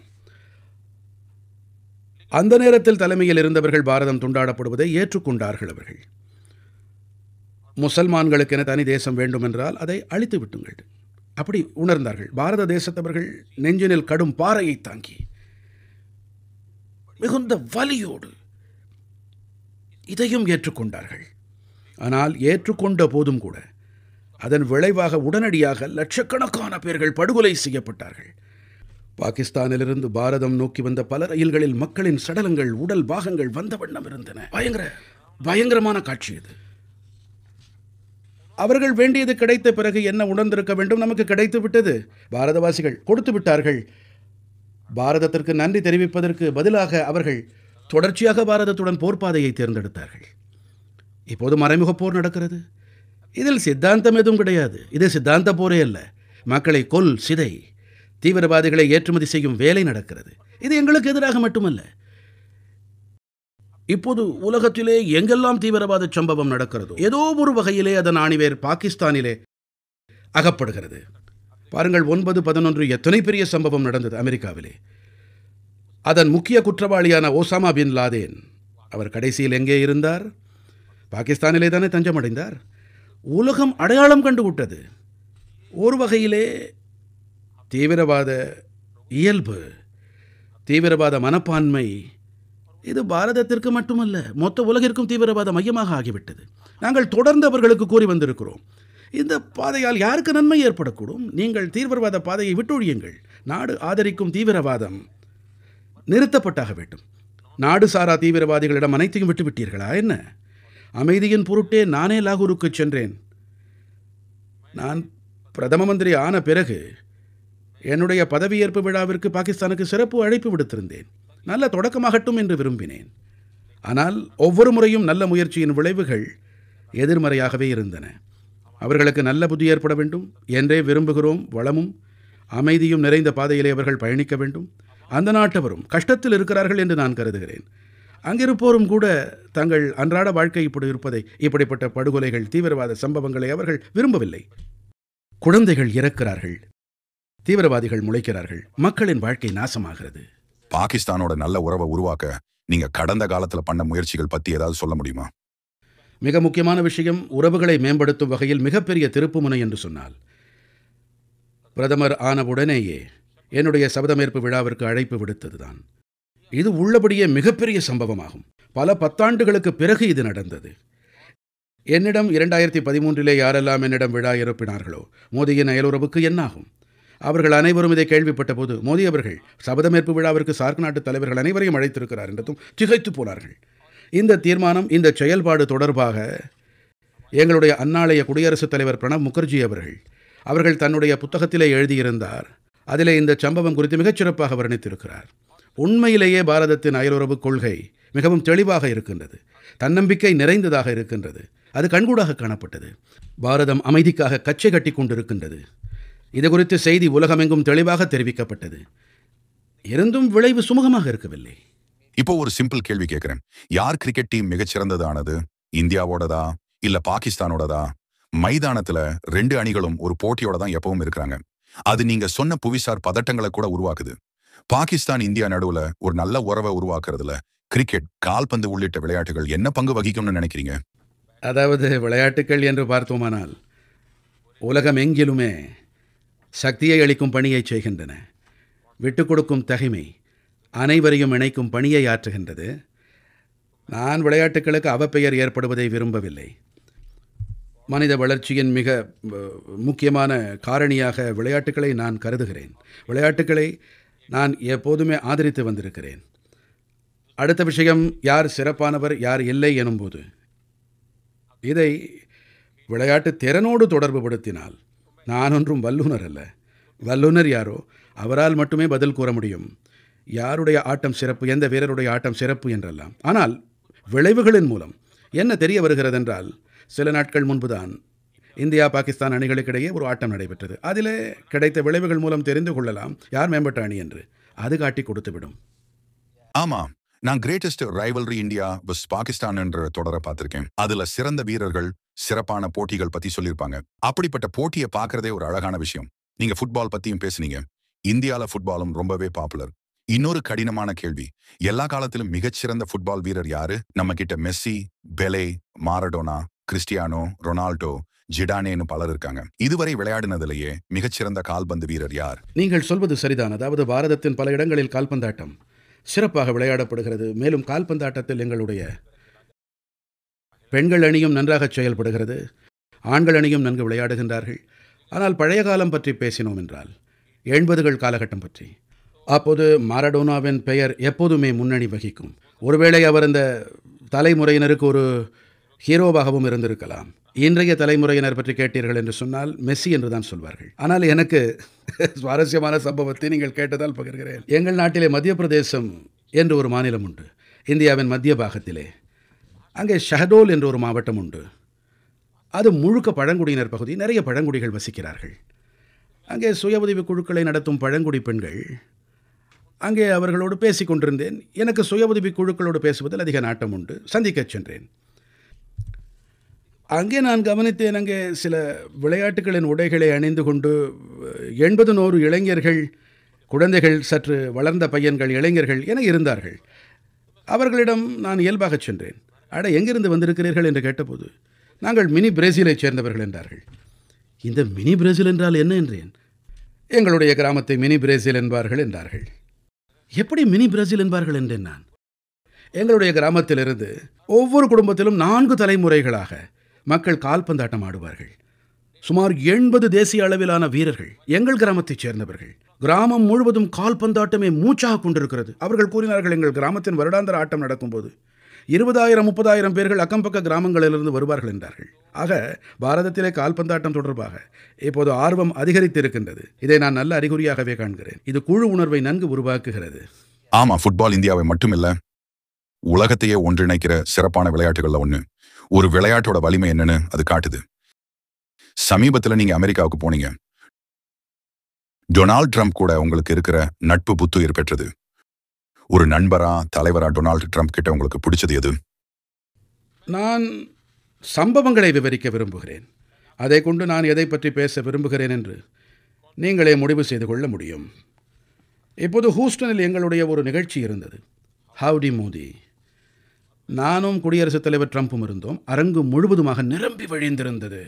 அந்த நேரத்தில் தலைமையில் இருந்தவர்கள் பாரதம் துண்டாடப்படுவதை ஏற்றுக்கொண்டார்கள். அவர்கள் முசல்மான்களுக்கென தனி தேசம் வேண்டும் என்றால் அதை அழித்து விட்டுங்கள், அப்படி உணர்ந்தார்கள். பாரத தேசத்தவர்கள் நெஞ்சினில் கடும் பாறையை தாங்கி மிகுந்த வலியோடு இதையும் ஏற்றுக்கொண்டார்கள். ஆனால் ஏற்றுக்கொண்ட போதும் கூட அதன் விளைவாக உடனடியாக லட்சக்கணக்கான பேர்கள் படுகொலை செய்யப்பட்டார்கள். பாகிஸ்தானிலிருந்து பாரதம் நோக்கி வந்த பல ரயில்களில் மக்களின் சடலங்கள், உடல் பாகங்கள் வந்த வண்ணம் இருந்தன. பயங்கரமான காட்சி இது. அவர்கள் வேண்டியது கிடைத்த பிறகு என்ன உணர்ந்திருக்க வேண்டும்? நமக்கு கிடைத்து விட்டது, பாரதவாசிகள் கொடுத்து விட்டார்கள். பாரதத்திற்கு நன்றி தெரிவிப்பதற்கு பதிலாக அவர்கள் தொடர்ச்சியாக பாரதத்துடன் போர்ப்பாதையை தேர்ந்தெடுத்தார்கள். இப்போது மறைமுக போர் நடக்கிறது. இதில் சித்தாந்தம் எதுவும் கிடையாது. இது சித்தாந்த போரே அல்ல. மக்களை கொல், சிதை, தீவிரவாதிகளை ஏற்றுமதி செய்யும் வேலை நடக்கிறது. இது எங்களுக்கு எதிராக மட்டுமல்ல. இப்போது உலகத்திலே எங்கெல்லாம் தீவிரவாத சம்பவம் நடக்கிறதோ ஏதோ ஒரு வகையிலே அதன் ஆணிவேர் பாகிஸ்தானிலே அகப்படுகிறது. பாருங்கள், 9/11 எத்தனை பெரிய சம்பவம் நடந்தது அமெரிக்காவிலே. அதன் முக்கிய குற்றவாளியான ஓசாமா பின் லாதேன், அவர் கடைசியில் எங்கே இருந்தார்? பாகிஸ்தானிலே தானே தஞ்சமடைந்தார். உலகம் அடையாளம் கண்டுவிட்டது. ஒரு வகையிலே தீவிரவாத இயல்பு, தீவிரவாத மனப்பான்மை, இது பாரதத்திற்கு மட்டுமல்ல, மொத்த உலகிற்கும் தீவிரவாத மையமாக ஆகிவிட்டது. நாங்கள் தொடர்ந்து அவர்களுக்கு கூறி வந்திருக்கிறோம், இந்த பாதையால் யாருக்கு நன்மை ஏற்படக்கூடும்? நீங்கள் தீவிரவாத பாதையை விட்டொழியுங்கள். நாடு ஆதரிக்கும் தீவிரவாதம் நிறுத்தப்பட்டாக வேண்டும். நாடு சாரா தீவிரவாதிகளிடம் அனைத்தையும் விட்டுவிட்டீர்களா என்ன? அமைதியின் பொருட்டே நானே லாகூருக்கு சென்றேன். நான் பிரதம மந்திரி ஆன பிறகு என்னுடைய பதவியேற்பு விழாவிற்கு பாகிஸ்தானுக்கு சிறப்பு அழைப்பு விடுத்திருந்தேன். நல்ல தொடக்கமாகட்டும் என்று விரும்பினேன். ஆனால் ஒவ்வொரு முறையும் நல்ல முயற்சியின் விளைவுகள் எதிர்மறையாகவே இருந்தன. அவர்களுக்கு நல்ல புத்தி ஏற்பட வேண்டும் என்றே விரும்புகிறோம். வளமும் அமைதியும் நிறைந்த பாதையிலே அவர்கள் பயணிக்க வேண்டும். அந்த நாட்டவரும் கஷ்டத்தில் இருக்கிறார்கள் என்று நான் கருதுகிறேன். அங்கிருப்போரும் கூட தங்கள் அன்றாட வாழ்க்கை இப்படி இருப்பதை, இப்படிப்பட்ட படுகொலைகள், தீவிரவாத சம்பவங்களை அவர்கள் விரும்பவில்லை. குழந்தைகள் இறக்கிறார்கள், தீவிரவாதிகள் முளைக்கிறார்கள், மக்களின் வாழ்க்கை நாசமாகிறது. பாகிஸ்தானோட நல்ல உறவை உருவாக்க நீங்க கடந்த காலத்துல பண்ண முயற்சிகள் பத்தி ஏதாவது சொல்ல முடியுமா? மிக முக்கியமான விஷயம், உறவுகளை மேம்படுத்தும் வகையில் மிகப்பெரிய திருப்புமுனை என்று சொன்னால், பிரதமர் ஆனவுடனேயே என்னுடைய சபதமேற்பு விழாவிற்கு அழைப்பு விடுத்ததுதான். இது உள்ளபடியே மிகப்பெரிய சம்பவமாகும். பல பத்தாண்டுகளுக்கு பிறகு இது நடந்தது. என்னிடம் 2013 யாரெல்லாம் என்னிடம் விழா எழுப்பினார்களோ மோடியின் அயலுறவுக்கு என்னாகும், அவர்கள் அனைவரும் இதை கேள்விப்பட்ட போது மோடி அவர்கள் சபதமேற்பு விழாவிற்கு சார்க் நாட்டு தலைவர்கள் அனைவரையும் அழைத்திருக்கிறார் என்றதும் திகைத்து போனார்கள். இந்த தீர்மானம், இந்த செயல்பாடு தொடர்பாக எங்களுடைய அந்நாளைய குடியரசுத் தலைவர் பிரணப் முகர்ஜி அவர்கள் தன்னுடைய புத்தகத்திலே எழுதியிருந்தார். அதிலே இந்த சம்பவம் குறித்து மிகச்சிறப்பாக வர்ணித்திருக்கிறார். உண்மையிலேயே பாரதத்தின் அயலுறவுக் கொள்கை மிகவும் தெளிவாக இருக்கின்றது, தன்னம்பிக்கை நிறைந்ததாக இருக்கின்றது. அது கண்கூடாக காணப்பட்டது. பாரதம் அமைதிக்காக கச்சை கட்டி கொண்டிருக்கின்றது. இது குறித்து செய்தி உலகமெங்கும் தெளிவாக தெரிவிக்கப்பட்டது. இருந்தும் விளைவு சுமூகமாக இருக்கவில்லை. இப்போ ஒரு சிம்பிள் கேள்வி கேட்கிறேன். யார் கிரிக்கெட் டீம் மிகச்சிறந்ததானது? இந்தியாவோடதா இல்ல பாகிஸ்தானோடதா? மைதானத்துல 2 அணிகளும் ஒரு போட்டியோட தான் எப்பவும் இருக்கிறாங்க. அது நீங்க சொன்ன புவிசார் பதட்டங்களை கூட உருவாக்குது. பாகிஸ்தான் இந்தியா நடுவுல ஒரு நல்ல உறவை உருவாக்குறதுல கிரிக்கெட், கால்பந்து உள்ளிட்ட விளையாட்டுகள் என்ன பங்கு வகிக்கும்னு நினைக்கிறீங்க? அதாவது விளையாட்டுக்கள் என்று பார்த்தோமானால் உலகம் எங்கிலுமே சக்தியை அளிக்கும் பணியை செய்கின்றன. விட்டுக் கொடுக்கும் தகைமை அனைவரையும் இணைக்கும் பணியை ஆற்றுகின்றது. நான் விளையாட்டுகளுக்கு அவப்பெயர் ஏற்படுவதை விரும்பவில்லை. மனித வளர்ச்சியின் மிக முக்கியமான காரணியாக விளையாட்டுக்களை நான் கருதுகிறேன். விளையாட்டுக்களை நான் எப்போதுமே ஆதரித்து வந்திருக்கிறேன். அடுத்த விஷயம், யார் சிறப்பானவர் யார் இல்லை எனும்போது இதை விளையாட்டு திறனோடு தொடர்பு படுத்தினால் நான் ஒன்றும் வல்லுனர் அல்ல. வல்லுனர் யாரோ அவரால் மட்டுமே பதில் கூற முடியும். யாருடைய ஆட்டம் சிறப்பு, எந்த வீரருடைய ஆட்டம் சிறப்பு என்றெல்லாம். ஆனால் விளைவுகளின் மூலம் என்ன தெரிய வருகிறதென்றால், சில நாட்கள் முன்புதான் இந்தியா பாகிஸ்தான் அணிகளுக்கிடையே ஒரு ஆட்டம் நடைபெற்றது. அதிலே கிடைத்த விளைவுகள் மூலம் தெரிந்து கொள்ளலாம் யார் மேம்பட்ட அணி என்று. அது காட்டி கொடுத்துவிடும். ஆமா, நான் கிரேட்டஸ்ட் ரைவல்ரி இந்தியா வஸ் பாகிஸ்தான் என்ற தொடரை பார்த்திருக்கேன். அதுல சிறந்த வீரர்கள், சிறப்பான போட்டிகள் பத்தி சொல்லியிருப்பாங்க. அப்படிப்பட்ட போட்டியை பார்க்கறதே ஒரு அழகான விஷயம். நீங்க ஃபுட்பால் பத்தியும் பேசுனீங்க. இந்தியால ஃபுட்பாலும் ரொம்பவே பாப்புலர். இன்னொரு கடினமான கேள்வி, எல்லா காலத்திலும் மிகச்சிறந்த ஃபுட்பால் வீரர் யாரு? நம்ம கிட்ட மெஸ்ஸி, பெலே, மாரடோனா, கிறிஸ்டியானோ ரொனால்டோ, ஜிடானேன்னு பலர் இருக்காங்க. இதுவரை விளையாடினதிலேயே மிகச்சிறந்த கால்பந்து வீரர் யார்? நீங்கள் சொல்வது சரிதான். அதாவது பாரதத்தின் பல இடங்களில் கால்பந்தாட்டம் சிறப்பாக விளையாடப்படுகிறது. மேலும் கால்பந்தாட்டத்தில் எங்களுடைய பெண்கள் அணியும் நன்றாக செயல்படுகிறது, ஆண்கள் அணியும் நன்கு விளையாடுகின்றார்கள். ஆனால் பழைய காலம் பற்றி பேசினோம் என்றால் 80கள் காலகட்டம் பற்றி, அப்போது மாரடோனாவின் பெயர் எப்போதுமே முன்னணி வகிக்கும். ஒருவேளை அவர் இந்த தலைமுறையினருக்கு ஒரு ஹீரோவாகவும் இருந்திருக்கலாம். இன்றைய தலைமுறையினர் பற்றி கேட்டீர்கள் என்று சொன்னால் மெஸ்ஸி என்று தான் சொல்வார்கள். ஆனால் எனக்கு சுவாரஸ்யமான சம்பவத்தை நீங்கள் கேட்டதால் பகிர்கிறேன். எங்கள் நாட்டிலே மத்திய பிரதேசம் என்று ஒரு மாநிலம் உண்டு, இந்தியாவின் மத்திய பாகத்திலே. அங்கே ஷஹடோல் என்று ஒரு மாவட்டம் உண்டு. அது முழுக்க பழங்குடியினர் பகுதி. நிறைய பழங்குடிகள் வசிக்கிறார்கள். அங்கே சுய உதவி குழுக்களை நடத்தும் பழங்குடி பெண்கள், அங்கே அவர்களோடு பேசிக் கொண்டிருந்தேன். எனக்கு சுய உதவி குழுக்களோடு பேசுவதில் அதிக நாட்டம் உண்டு. சந்திக்கச் சென்றேன். அங்கே நான் கவனித்தேன், அங்கே சில விளையாட்டுகளின் உடைகளை அணிந்து கொண்டு 80-100 இளைஞர்கள், குழந்தைகள், சற்று வளர்ந்த பையன்கள், இளைஞர்கள் என இருந்தார்கள். அவர்களிடம் நான் இயல்பாக சென்றேன். அட, எங்கிருந்து வந்திருக்கிறீர்கள் என்று கேட்டபோது, நாங்கள் மினி பிரேசிலைச் சேர்ந்தவர்கள் என்றார்கள். இந்த மினி பிரேசில் என்றால் என்ன என்றேன். எங்களுடைய கிராமத்தை மினி பிரேசில் என்பார்கள் என்றார்கள். எப்படி மினி பிரேசில் என்பார்கள் என்றேன் நான். எங்களுடைய கிராமத்திலிருந்து ஒவ்வொரு குடும்பத்திலும் 4 தலைமுறைகளாக மக்கள் கால்பந்தாட்டம் ஆடுவார்கள். சுமார் 80 தேசிய அளவிலான வீரர்கள் எங்கள் கிராமத்தைச் சேர்ந்தவர்கள். கிராமம் முழுவதும் கால்பந்தாட்டமே மூச்சாக கொண்டிருக்கிறது. அவர்கள் கூறினார்கள், எங்கள் கிராமத்தின் வருடாந்திர ஆட்டம் நடக்கும்போது 20,000-30,000 பேர்கள் அக்கம்பக்க கிராமங்களிலிருந்து வருவார்கள் என்றார்கள். ஆக பாரதத்திலே கால்பந்தாட்டம் தொடர்பாக இப்போது ஆர்வம் அதிகரித்திருக்கின்றது. இதை நான் நல்ல அறிகுறியாகவே காண்கிறேன். இது குழு உணர்வை நன்கு உருவாக்குகிறது. ஆமா, ஃபுட்பால் இந்தியாவை மட்டுமில்ல, உலகத்தையே ஒன்றிணைக்கிற சிறப்பான விளையாட்டுகள்ல ஒண்ணு. ஒரு விளையாட்டோட வலிமை என்னன்னு அது காட்டுது. சமீபத்துல நீங்க அமெரிக்காவுக்கு போனீங்க. டொனால்ட் ட்ரம்ப் கூட உங்களுக்கு இருக்கிற நட்பு புத்துயிர் பெற்றது. ஒரு நண்பரா, தலைவரா டொனால்ட் ட்ரம்ப் கிட்ட உங்களுக்கு பிடிச்சது எது? நான் சம்பவங்களை விவரிக்க விரும்புகிறேன். அதை கொண்டு நான் எதை பற்றி பேச விரும்புகிறேன் என்று நீங்களே முடிவு செய்து கொள்ள முடியும். இப்போது ஹூஸ்டனில் எங்களுடைய ஒரு நிகழ்ச்சி இருந்தது, ஹவுடி மோடி. நானும் குடியரசுத் தலைவர் ட்ரம்ப்பும் இருந்தோம். அரங்கு முழுவதுமாக நிரம்பி வழிந்திருந்தது.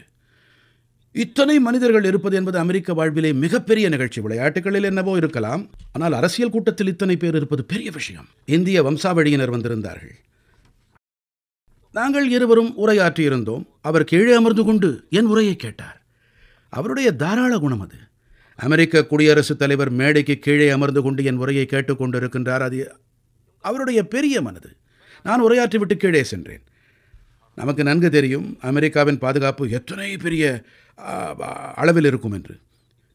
இத்தனை மனிதர்கள் இருப்பது என்பது அமெரிக்க வாழ்விலே மிகப்பெரிய நிகழ்ச்சி. விளையாட்டுகளில் என்னவோ இருக்கலாம், ஆனால் அரசியல் கூட்டத்தில் இத்தனை பேர் இருப்பது பெரிய விஷயம். இந்திய வம்சாவழியினர் வந்திருந்தார்கள். நாங்கள் இருவரும் உரையாற்றியிருந்தோம். அவர் கீழே அமர்ந்து கொண்டு என் உரையை கேட்டார். அவருடைய தாராள குணம் அது. அமெரிக்க குடியரசுத் தலைவர் மேடைக்கு கீழே அமர்ந்து கொண்டு என் உரையை கேட்டுக்கொண்டிருக்கின்றார். அது அவருடைய பெரிய மனது. நான் உரையாற்றிவிட்டு கீழே சென்றேன். நமக்கு நன்கு தெரியும் அமெரிக்காவின் பாதுகாப்பு எத்தனை பெரிய ஆ, அளவில் இருக்கும் என்று,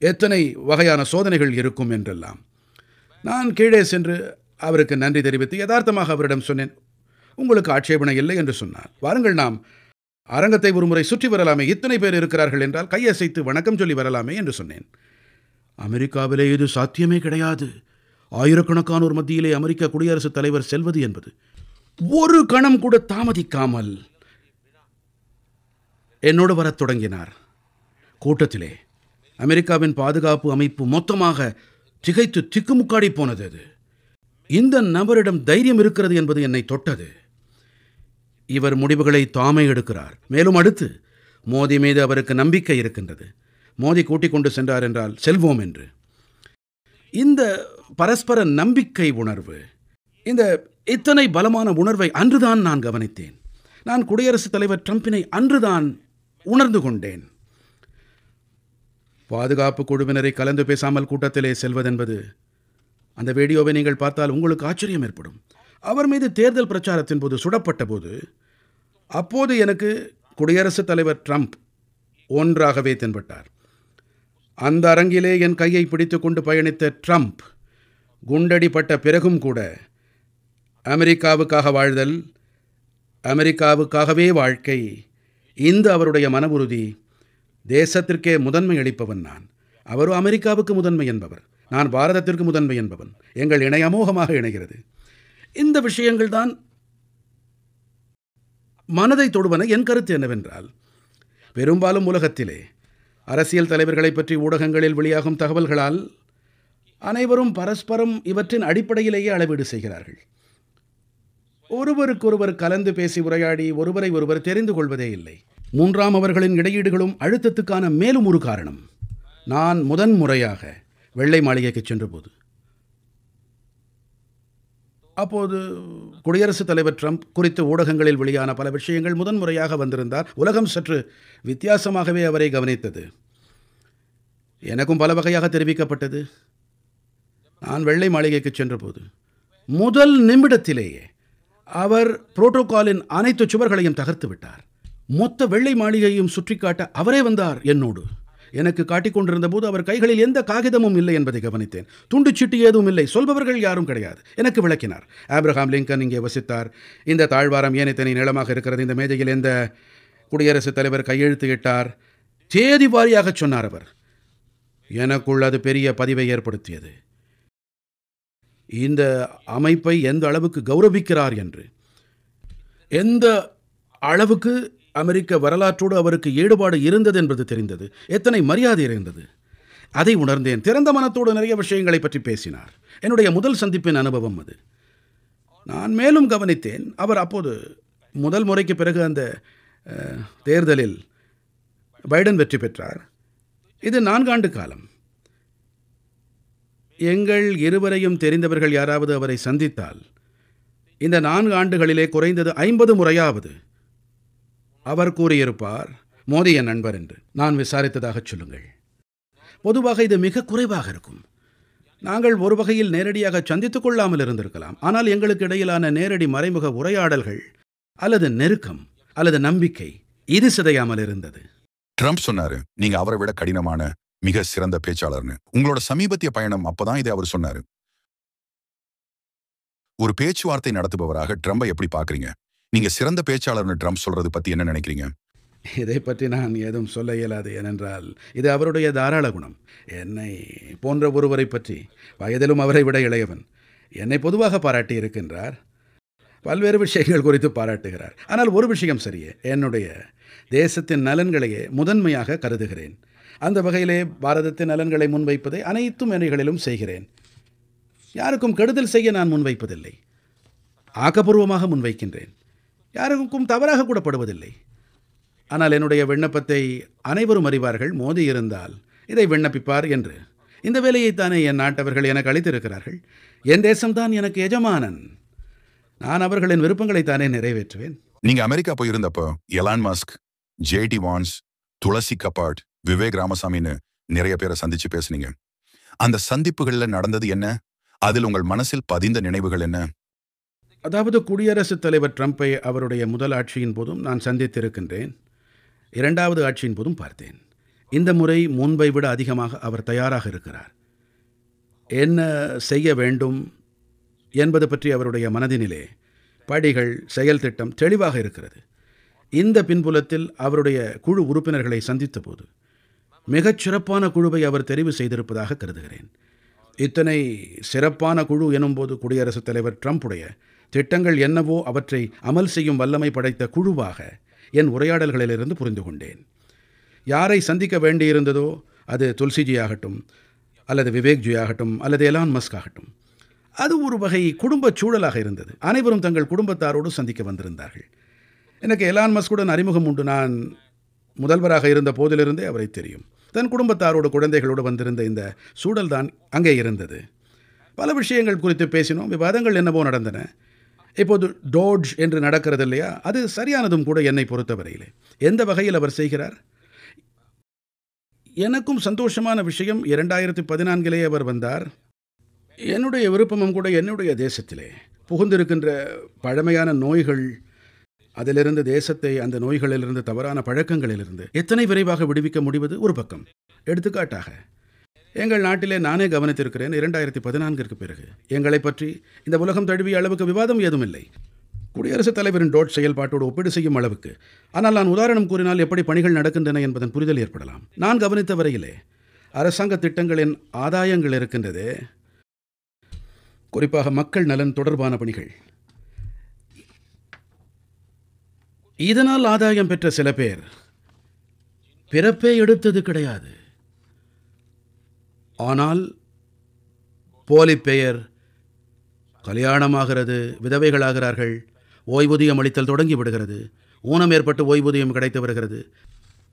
எத்தனை வகையான சோதனைகள் இருக்கும் என்றெல்லாம். நான் கீழே சென்று அவருக்கு நன்றி தெரிவித்து யதார்த்தமாக அவரிடம் சொன்னேன். உங்களுக்கு ஆட்சேபனை இல்லை என்று சொன்னார். வாருங்கள், நாம் அரங்கத்தை ஒருமுறை சுற்றி வரலாமே, இத்தனை பேர் இருக்கிறார்கள் என்றால் கையசைத்து வணக்கம் சொல்லி வரலாமே என்று சொன்னேன். அமெரிக்காவிலே இது சாத்தியமே கிடையாது. ஆயிரக்கணக்கானோர் மத்தியிலே அமெரிக்க குடியரசுத் தலைவர் செல்வது என்பது. ஒரு கணம் கூட தாமதிக்காமல் என்னோடு வரத் தொடங்கினார். கூட்டத்திலே அமெரிக்காவின் பாதுகாப்பு அமைப்பு மொத்தமாக திகைத்து திக்குமுக்காடி போனது. அது இந்த நபரிடம் தைரியம் இருக்கிறது என்பது என்னை தொட்டது. இவர் முடிவுகளை தாமே எடுக்கிறார். மேலும் அடுத்து மோடி மீது அவருக்கு நம்பிக்கை இருக்கின்றது. மோடி கூட்டிக் கொண்டு சென்றார் என்றால் செல்வோம் என்று. இந்த பரஸ்பர நம்பிக்கை உணர்வு, இந்த இத்தனை பலமான உணர்வை அன்றுதான் நான் கவனித்தேன். நான் குடியரசுத் தலைவர் ட்ரம்பினை அன்றுதான் உணர்ந்து கொண்டேன். பாதுகாப்பு குழுவினரை கலந்து பேசாமல் கூட்டத்திலே செல்வதென்பது, அந்த வீடியோவை நீங்கள் பார்த்தால் உங்களுக்கு ஆச்சரியம் ஏற்படும். அவர் மீது தேர்தல் பிரச்சாரத்தின் போது சுடப்பட்ட போது, அப்போது எனக்கு குடியரசுத் தலைவர் ட்ரம்ப் ஒன்றாகவே தென்பட்டார். அந்த அரங்கிலே என் கையை பிடித்துக் கொண்டு பயணித்த ட்ரம்ப் குண்டடிப்பட்ட பிறகும் கூட அமெரிக்காவுக்காக வாழ்தல், அமெரிக்காவுக்காகவே வாழ்க்கை, இந்த அவருடைய மன உறுதி, தேசத்திற்கே முதன்மை அளிப்பவன் நான். அவரோ அமெரிக்காவுக்கு முதன்மை என்பவர், நான் பாரதத்திற்கு முதன்மை என்பவன். எங்கள் இணை அமோகமாக இணைகிறது. இந்த விஷயங்கள் தான் மனதை தொடுவன. என் கருத்து என்னவென்றால், பெரும்பாலும் உலகத்திலே அரசியல் தலைவர்களை பற்றி ஊடகங்களில் வெளியாகும் தகவல்களால் அனைவரும் பரஸ்பரம் இவற்றின் அடிப்படையிலேயே அளவீடு செய்கிறார்கள். ஒருவருக்கொருவர் கலந்து பேசி உரையாடி ஒருவரை ஒருவர் தெரிந்து கொள்வதே இல்லை. மூன்றாம் அவர்களின் இடையீடுகளும் அழுத்தத்துக்கான மேலும் ஒரு காரணம். நான் முதன்முறையாக வெள்ளை மாளிகைக்கு சென்றபோது, அப்போது குடியரசுத் தலைவர் ட்ரம்ப் குறித்து ஊடகங்களில் வெளியான பல விஷயங்கள் முதன்முறையாக வந்திருந்தார். உலகம் சற்று வித்தியாசமாகவே அவரை கவனித்தது. எனக்கும் பல வகையாக தெரிவிக்கப்பட்டது. நான் வெள்ளை மாளிகைக்கு சென்றபோது முதல் நிமிடத்திலேயே அவர் புரோட்டோகாலின் அனைத்து சுவர்களையும் தகர்த்து விட்டார். மொத்த வெள்ளை மாளிகையும் சுற்றி காட்ட அவரே வந்தார் என்னோடு. எனக்கு காட்டிக் கொண்டிருந்த போது அவர் கைகளில் எந்த காகிதமும் இல்லை என்பதை கவனித்தேன். துண்டுச்சீட்டு ஏதும் இல்லை. சொல்பவர்கள் யாரும் கிடையாது. எனக்கு விளக்கினார். ஆப்ரஹாம் லிங்கன் இங்கே வசித்தார். இந்த தாழ்வாரம் ஏன் இத்தனை நீளமாக இருக்கிறது? இந்த மேஜையில் எந்த குடியரசுத் தலைவர் கையெழுத்து இட்டார்? தேதி வாரியாக சொன்னார் அவர். எனக்குள் அது பெரிய பதிவை ஏற்படுத்தியது. இந்த அமைப்பை எந்த அளவுக்கு கௌரவிக்கிறார் என்று, எந்த அளவுக்கு அமெரிக்க வரலாற்றோடு அவருக்கு ஈடுபாடு இருந்தது என்பது தெரிந்தது. எத்தனை மரியாதை இருந்தது அதை உணர்ந்தேன். திறந்த மனத்தோடு நிறைய விஷயங்களை பற்றி பேசினார். என்னுடைய முதல் சந்திப்பின் அனுபவம் அது. நான் மேலும் கவனித்தேன். அவர் அப்போது முதல் முறைக்கு பிறகு அந்த தேர்தலில் பைடன் வெற்றி பெற்றார். இது 4 ஆண்டு காலம். எங்கள் இருவரையும் தெரிந்தவர்கள் யாராவது அவரை சந்தித்தால் இந்த 4 ஆண்டுகளிலே குறைந்தது 50 முறையாவது அவர் கூறியிருப்பார், மோடி என் நண்பர் என்று. நான் விசாரித்ததாக சொல்லுங்கள். பொதுவாக இது மிக குறைவாக இருக்கும். நாங்கள் ஒரு வகையில் நேரடியாக சந்தித்துக் கொள்ளாமல் இருந்திருக்கலாம். ஆனால் எங்களுக்கு இடையிலான நேரடி மறைமுக உரையாடல்கள் அல்லது நெருக்கம் அல்லது நம்பிக்கை, இது சிதையாமல் இருந்தது. ட்ரம்ப் சொன்னாரு, நீங்க அவரை விட கடினமான மிக சிறந்த பேச்சாளர்னு. உங்களோட சமீபத்திய பயணம் அப்பதான் இதை அவர் சொன்னாரு. ஒரு பேச்சுவார்த்தை நடத்துபவராக ட்ரம்பை எப்படி பாக்குறீங்க? நீங்க சிறந்த பேச்சாளர்னு ட்ரம்ப் சொல்றது பத்தி என்ன நினைக்கிறீங்க? இதை பற்றி நான் ஏதும் சொல்ல இயலாது. ஏனென்றால் இது அவருடைய தாராள குணம். என்னை போன்ற ஒருவரை பற்றி, வயதிலும் அவரை விட இளையவன், என்னை பொதுவாக பாராட்டி இருக்கின்றார். பல்வேறு விஷயங்கள் குறித்து பாராட்டுகிறார். ஆனால் ஒரு விஷயம் சரியே, என்னுடைய தேசத்தின் நலன்களையே முதன்மையாக கருதுகிறேன். அந்த வகையிலே பாரதத்தின் நலன்களை முன்வைப்பதை அனைத்து மேடைகளிலும் செய்கிறேன். யாருக்கும் கெடுதல் செய்ய நான் முன்வைப்பதில்லை. ஆக்கப்பூர்வமாக முன்வைக்கின்றேன். யாருக்கும் தவறாக கூட படுவதில்லை. ஆனால் என்னுடைய விண்ணப்பத்தை அனைவரும் அறிவார்கள். மோடி இருந்தால் இதை விண்ணப்பிப்பார் என்று. இந்த வேலையைத்தானே என் நாட்டவர்கள் எனக்கு அளித்திருக்கிறார்கள். என் தேசம்தான் எனக்கு எஜமானன். நான் அவர்களின் விருப்பங்களைத்தானே நிறைவேற்றுவேன். நீங்க அமெரிக்கா போயிருந்தப்போ எலான் மஸ்க், ஜேடி வான்ஸ், துளசி கபாட், விவேக் ராமசாமின்னு நிறைய பேரை சந்திச்சு பேசுனீங்க. அந்த சந்திப்புகள்ல நடந்தது என்ன? அதில் உங்கள் மனசில் பதிந்த நினைவுகள் என்ன? அதாவது குடியரசுத் தலைவர் ட்ரம்பை அவருடைய முதல் ஆட்சியின் போதும் நான் சந்தித்திருக்கின்றேன். 2வது ஆட்சியின் போதும் பார்த்தேன். இந்த முறை முன்பை விட அதிகமாக அவர் தயாராக இருக்கிறார். என்ன செய்ய வேண்டும் என்பது பற்றி அவருடைய மனதினிலே படிகள், செயல் திட்டம் தெளிவாக இருக்கிறது. இந்த பின்புலத்தில் அவருடைய குழு உறுப்பினர்களை சந்தித்த போது மிகச் சிறப்பான குழுவை அவர் தெரிவு செய்திருப்பதாக கருதுகிறேன். இத்தனை சிறப்பான குழு எனும்போது குடியரசுத் தலைவர் ட்ரம்புடைய திட்டங்கள் என்னவோ அவற்றை அமல் செய்யும் வல்லமை படைத்த குழுவாக என் உரையாடல்களிலிருந்து புரிந்து கொண்டேன். யாரை சந்திக்க வேண்டியிருந்ததோ அது துல்சிஜி ஆகட்டும், அல்லது விவேக்ஜி ஆகட்டும், அல்லது எலான் மஸ்க் ஆகட்டும், அது ஒரு வகை குடும்பச் சூழலாக இருந்தது. அனைவரும் தங்கள் குடும்பத்தாரோடு சந்திக்க வந்திருந்தார்கள். எனக்கு எலான் மஸ்குடன் அறிமுகம் உண்டு. நான் முதல்வராக இருந்த போதிலிருந்தே அவரை தெரியும். தன் குடும்பத்தாரோடு, குழந்தைகளோடு வந்திருந்த இந்த சூழல்தான் அங்கே இருந்தது. பல விஷயங்கள் குறித்து பேசினோம். விவாதங்கள் என்னவோ நடந்தன. இப்போது டோட்ஜ் என்று நடக்கிறது இல்லையா, அது சரியானதும் கூட என்னை பொறுத்தவரையிலே. எந்த வகையில் அவர் செய்கிறார்? எனக்கும் சந்தோஷமான விஷயம், 2014 அவர் வந்தார். என்னுடைய விருப்பமும் கூட என்னுடைய தேசத்திலே புகுந்திருக்கின்ற பழமையான நோய்கள், அதிலிருந்து தேசத்தை அந்த நோய்களிலிருந்து, தவறான பழக்கங்களிலிருந்து எத்தனை விரைவாக விடுவிக்க முடிவது ஒரு பக்கம். எடுத்துக்காட்டாக எங்கள் நாட்டிலே நானே கவனித்திருக்கிறேன், 2014 பிறகு எங்களை பற்றி இந்த உலகம் தழுவிய அளவுக்கு விவாதம் ஏதும் இல்லை. குடியரசுத் தலைவரின் டோட் செயல்பாட்டோடு ஒப்பீடு செய்யும் அளவுக்கு. ஆனால் நான் உதாரணம் கூறினால் எப்படி பணிகள் நடக்கின்றன என்பதன் புரிதல் ஏற்படலாம். நான் கவனித்த வரையிலே அரசாங்க திட்டங்களின் ஆதாயங்கள் இருக்கின்றதே, குறிப்பாக மக்கள் நலன் தொடர்பான பணிகள், இதனால் ஆதாயம் பெற்ற சில பேர் பிறப்பே எடுத்தது கிடையாது. ஆனால் போலி பெயர், கல்யாணமாகிறது, விதவைகளாகிறார்கள், ஓய்வூதியம் அளித்தல் தொடங்கி விடுகிறது, ஊனம் ஏற்பட்டு ஓய்வூதியம் கிடைத்து வருகிறது.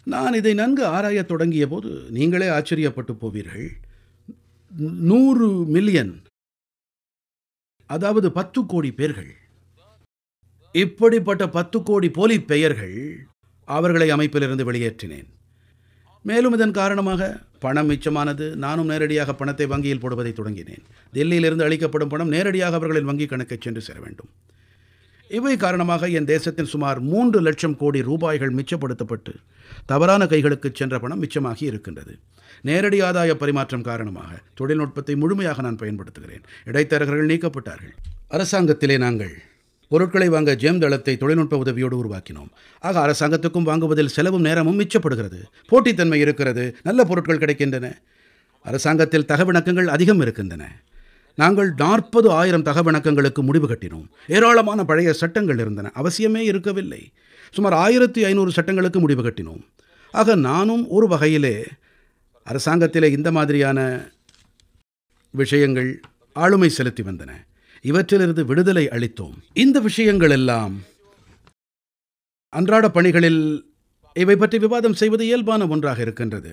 நான் இதை நன்கு ஆராயத் தொடங்கிய போது நீங்களே ஆச்சரியப்பட்டு போவீர்கள். 100 மில்லியன், அதாவது 10 கோடி பேர்கள், இப்படிப்பட்ட 10 கோடி போலி பெயர்கள், அவர்களை அமைப்பிலிருந்து வெளியேற்றினேன். மேலும் இதன் காரணமாக பணம் மிச்சமானது. நானும் நேரடியாக பணத்தை வங்கியில் போடுவதை தொடங்கினேன். டெல்லியிலிருந்து அளிக்கப்படும் பணம் நேரடியாக அவர்களின் வங்கி கணக்கை சென்று சேர வேண்டும். இவை காரணமாக என் தேசத்தில் சுமார் 3 லட்சம் கோடி ரூபாய்கள் மிச்சப்படுத்தப்பட்டு தவறான கைகளுக்கு சென்ற பணம் மிச்சமாகி இருக்கின்றது. நேரடி ஆதாய பரிமாற்றம் காரணமாக தொழில்நுட்பத்தை முழுமையாக நான் பயன்படுத்துகிறேன். இடைத்தரகர்கள் நீக்கப்பட்டார்கள். அரசாங்கத்திலே நாங்கள் பொருட்களை வாங்க ஜேம் தளத்தை தொழில்நுட்ப உதவியோடு உருவாக்கினோம். ஆக அரசாங்கத்துக்கும் வாங்குவதில் செலவும் நேரமும் மிச்சப்படுகிறது. போட்டித்தன்மை இருக்கிறது, நல்ல பொருட்கள் கிடைக்கின்றன. அரசாங்கத்தில் தகவிணக்கங்கள் அதிகம் இருக்கின்றன. நாங்கள் 40,000 தகவிணக்கங்களுக்கு முடிவு கட்டினோம். ஏராளமான பழைய சட்டங்கள் இருந்தன, அவசியமே இருக்கவில்லை. சுமார் 1500 சட்டங்களுக்கு முடிவு கட்டினோம். ஆக நானும் ஒரு வகையிலே அரசாங்கத்திலே இந்த மாதிரியான விஷயங்கள் ஆளுமை செலுத்தி வந்தன. இவற்றிலிருந்து விடுதலை அளித்தோம். இந்த விஷயங்கள் எல்லாம் அன்றாட பணிகளில் இவை பற்றி விவாதம் செய்வது இயல்பான ஒன்றாக இருக்கின்றது.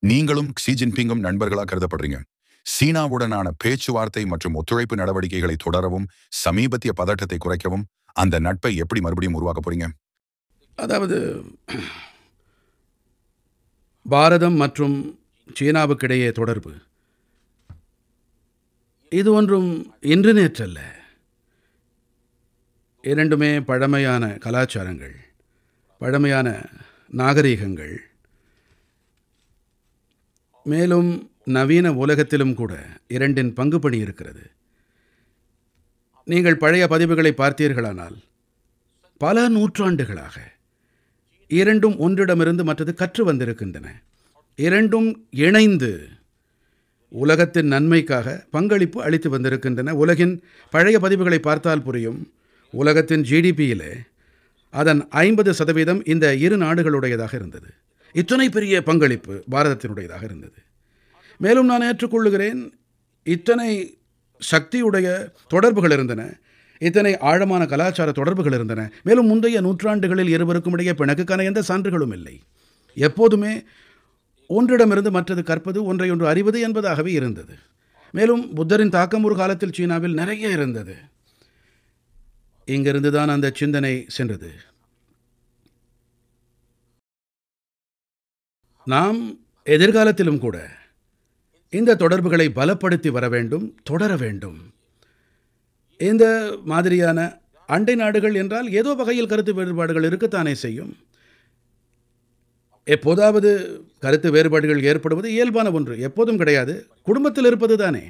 நீங்களும் ஷி ஜின்பிங்கும் நண்பர்களாக கருதப்படுறீங்க. சீனாவுடனான பேச்சுவார்த்தை மற்றும் ஒத்துழைப்பு நடவடிக்கைகளை தொடரவும், சமீபத்திய பதட்டத்தை குறைக்கவும் அந்த நட்பை எப்படி மறுபடியும் உருவாக்க போறீங்க? அதாவது பாரதம் மற்றும் சீனாவுக்கிடையே தொடர்பு, இது ஒன்றும் இன்று நேற்றல்ல. இரண்டுமே பழமையான கலாச்சாரங்கள், பழமையான நாகரீகங்கள். மேலும் நவீன உலகத்திலும் கூட இரண்டின் பங்குபணி இருக்கிறது. நீங்கள் பழைய பதிவுகளை பார்த்தீர்களானால் பல நூற்றாண்டுகளாக இரண்டும் ஒன்றிடமிருந்து மற்றது கற்று வந்திருக்கின்றன. இரண்டும் இணைந்து உலகத்தின் நன்மைக்காக பங்களிப்பு அளித்து வந்திருக்கின்றன. உலகின் பழைய பதிவுகளை பார்த்தால் புரியும். உலகத்தின் ஜிடிபியிலே அதன் 50% இந்த இரு நாடுகளுடையதாக இருந்தது. இத்தனை பெரிய பங்களிப்பு பாரதத்தினுடையதாக இருந்தது. மேலும் நான் ஏற்றுக்கொள்ளுகிறேன், இத்தனை சக்தியுடைய தொடர்புகள் இருந்தன, இத்தனை ஆழமான கலாச்சார தொடர்புகள் இருந்தன. மேலும் முந்தைய நூற்றாண்டுகளில் இருவருக்கும் இடையே பிணக்குக்கான எந்த சான்றுகளும் இல்லை. எப்போதுமே ஒன்றிடமிருந்து மற்றது கற்பது, ஒன்றையொன்று அறிவது என்பதாகவே இருந்தது. மேலும் புத்தரின் தாக்கம் ஒரு காலத்தில் சீனாவில் நிறைய இருந்தது. இங்கிருந்து தான் அந்த சிந்தனை சென்றது. நாம் எதிர்காலத்திலும் கூட இந்த தொடர்புகளை பலப்படுத்தி வர வேண்டும், தொடர வேண்டும். இந்த மாதிரியான அண்டை நாடுகள் என்றால் ஏதோ வகையில் கருத்து வேறுபாடுகள் இருக்கத்தானே செய்யும். எப்போதாவது கருத்து வேறுபாடுகள் ஏற்படுவது இயல்பான ஒன்று, எப்போதும் கிடையாது, குடும்பத்தில் இருப்பது தானே.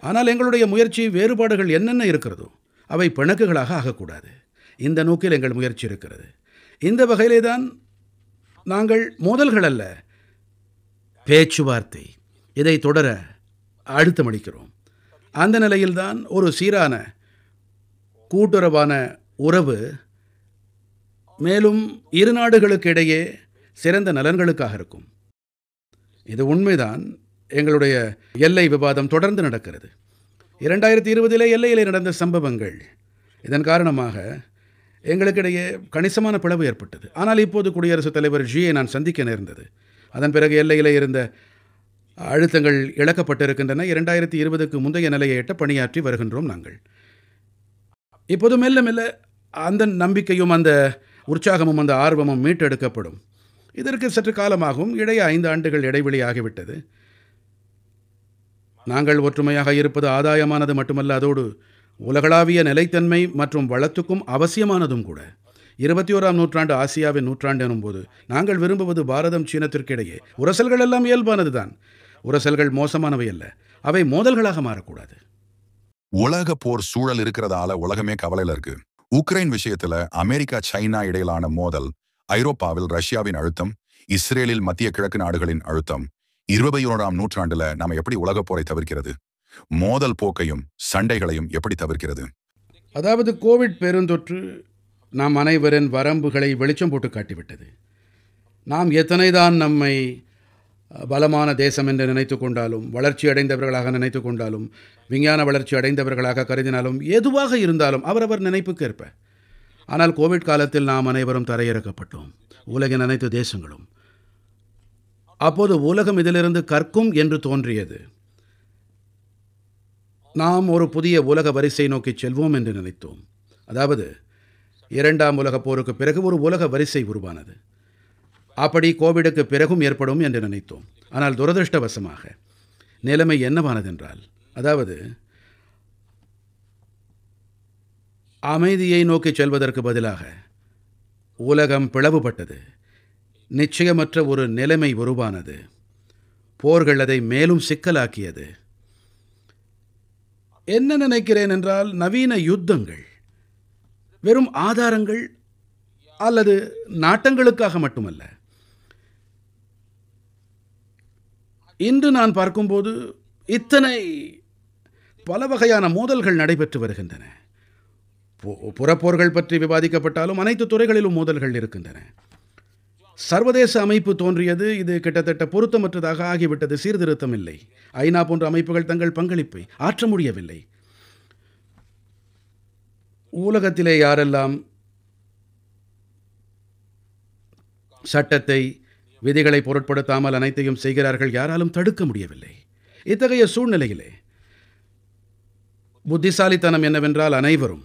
ஆனால் எங்களுடைய முயற்சி வேறுபாடுகள் என்னென்ன இருக்கிறதோ அவை பிணக்குகளாக ஆகக்கூடாது. இந்த நோக்கில் எங்கள் முயற்சி இருக்கிறது. இந்த வகையிலே தான் நாங்கள் மோதல்கள் அல்ல, பேச்சுவார்த்தை இதை தொடர அழுத்தமளிக்கிறோம். அந்த நிலையில்தான் ஒரு சீரான கூட்டுறவான உறவு மேலும் இரு நாடுகளுக்கு இடையே சிறந்த நலன்களுக்காக இருக்கும். இது உண்மைதான். எங்களுடைய எல்லை விவாதம் தொடர்ந்து நடக்கிறது. 2020 எல்லையிலே நடந்த சம்பவங்கள், இதன் காரணமாக எங்களுக்கிடையே கணிசமான பிளவு ஏற்பட்டது. ஆனால் இப்போது குடியரசுத் தலைவர் ஜியை நான் சந்திக்க நேர்ந்தது. அதன் பிறகு எல்லையிலே இருந்த அழுத்தங்கள் இழக்கப்பட்டிருக்கின்றன. 2020க்கு முந்தைய நிலையை எட்ட பணியாற்றி வருகின்றோம் நாங்கள். இப்போது மெல்ல மெல்ல அந்த நம்பிக்கையும் அந்த உற்சாகமும் அந்த ஆர்வமும் மீட்டெடுக்கப்படும். இதற்கு சற்று காலமாகும். இடையே 5 ஆண்டுகள் இடைவெளி ஆகிவிட்டது. நாங்கள் ஒற்றுமையாக இருப்பது ஆதாயமானது மட்டுமல்ல, அதோடு உலகளாவிய நிலைத்தன்மை மற்றும் வளத்துக்கும் அவசியமானதும் கூட. 21ஆம் நூற்றாண்டு ஆசியாவின் நூற்றாண்டு எனும்போது நாங்கள் விரும்புவது பாரதம் சீனத்திற்கு இடையே உரசல்கள் எல்லாம் இயல்பானது தான். உரசல்கள் மோசமானவை அல்ல, அவை மோதல்களாக மாறக்கூடாது. உலக போர் சூழல் இருக்கிறதால உலகமே கவலையில இருக்கு. உக்ரைன் விஷயத்துல அமெரிக்கா சைனா இடையிலான மோதல், ஐரோப்பாவில் ரஷ்யாவின் அழுத்தம், இஸ்ரேலில் மத்திய கிழக்கு நாடுகளின் அழுத்தம். 21ஆம் நூற்றாண்டுல நாம எப்படி உலக போரை தவிர்க்கிறது? மோதல் போக்கையும் சண்டைகளையும் எப்படி தவிர்க்கிறது? அதாவது கோவிட் பெருந்தொற்று நாம் அனைவரின் வரம்புகளை வெளிச்சம் போட்டு காட்டிவிட்டது. நாம் எத்தனைதான் நம்மை பலமான தேசம் என்று நினைத்து கொண்டாலும், வளர்ச்சி அடைந்தவர்களாக நினைத்து கொண்டாலும், விஞ்ஞான வளர்ச்சி அடைந்தவர்களாக கருதினாலும், எதுவாக இருந்தாலும் அவரவர் நினைப்புக்கு ஏற்ப. ஆனால் கோவிட் காலத்தில் நாம் அனைவரும் தரையிறக்கப்பட்டோம், உலகின் அனைத்து தேசங்களும். அப்போது உலகம் இதிலிருந்து கற்கும் என்று தோன்றியது. நாம் ஒரு புதிய உலக வரிசை நோக்கி செல்வோம் என்று நினைத்தோம். அதாவது 2ஆம் உலகப் போருக்கு பிறகு ஒரு உலக வரிசை உருவானது. அப்படி கோவிடுக்கு பிறகும் ஏற்படும் என்று நினைத்தோம். ஆனால் துரதிருஷ்டவசமாக நிலைமை என்னவானதென்றால், அதாவது அமைதியை நோக்கி செல்வதற்கு பதிலாக உலகம் பிளவுபட்டது. நிச்சயமற்ற ஒரு நிலைமை உருவானது. போர்கள் அதை மேலும் சிக்கலாக்கியது. என்ன நினைக்கிறேன் என்றால், நவீன யுத்தங்கள் வெறும் ஆதாரங்கள் அல்லது நாட்டங்களுக்காக மட்டுமல்ல. இன்று நான் பார்க்கும்போது இத்தனை பல வகையான மோதல்கள் நடைபெற்று வருகின்றன. புறப்போர்கள் பற்றி விவாதிக்கப்பட்டாலும் அனைத்து துறைகளிலும் மோதல்கள் இருக்கின்றன. சர்வதேச அமைப்பு தோன்றியது, இது கிட்டத்தட்ட பொருத்தமற்றதாக ஆகிவிட்டது. சீர்திருத்தம் இல்லை. ஐநா போன்ற அமைப்புகள் தங்கள் பங்களிப்பை ஆற்ற முடியவில்லை. உலகத்திலே யாரெல்லாம் சட்டத்தை விதிகளை பொருட்படுத்தாமல் அனைத்தையும் செய்கிறார்கள், யாராலும் தடுக்க முடியவில்லை. இத்தகைய சூழ்நிலையிலே புத்திசாலித்தனம் என்னவென்றால், அனைவரும்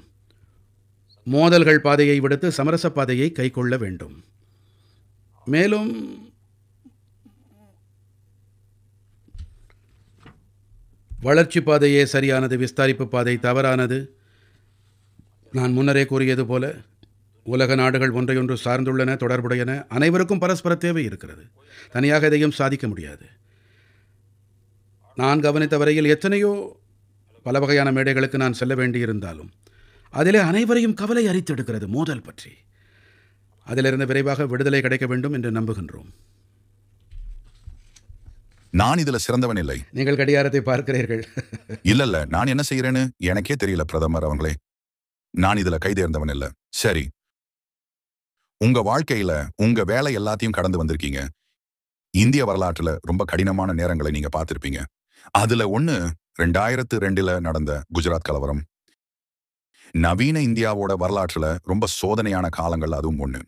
மோதல்கள் பாதையை விடுத்து சமரச பாதையை கைக்கொள்ள வேண்டும். மேலும் வளர்ச்சி பாதையே சரியானது, விஸ்தாரிப்பு பாதை தவறானது. நான் முன்னரே கூறியது போல உலக நாடுகள் ஒன்றையொன்று சார்ந்துள்ளன, தொடர்புடையன. அனைவருக்கும் பரஸ்பர தேவை இருக்கிறது. தனியாக எதையும் சாதிக்க முடியாது. நான் கவனித்த வரையில் எத்தனையோ பல வகையான மேடைகளுக்கு நான் செல்ல வேண்டியிருந்தாலும் அதிலே அனைவரையும் கவலை அரித்தெடுக்கிறது மோதல் பற்றி. அதிலிருந்து விரைவாக விடுதலை கிடைக்க வேண்டும் என்று நம்புகின்றோம். நான் இதுல சிறந்தவன் இல்லை. நீங்கள் கடிகாரத்தை பார்க்கிறீர்கள். இல்ல, நான் என்ன செய்யறேன்னு எனக்கே தெரியல பிரதமர் அவங்களே. நான் இதுல கைதேர்ந்தவன் இல்ல. சரி, உங்க வாழ்க்கையில உங்க வேலை எல்லாத்தையும் கடந்து வந்திருக்கீங்க. இந்திய வரலாற்றுல ரொம்ப கடினமான நேரங்களை நீங்க பார்த்திருப்பீங்க. அதுல ஒண்ணு 2002 நடந்த குஜராத் கலவரம். நவீன இந்தியாவோட வரலாற்றுல ரொம்ப சோதனையான காலங்கள் அதுவும் ஒண்ணு.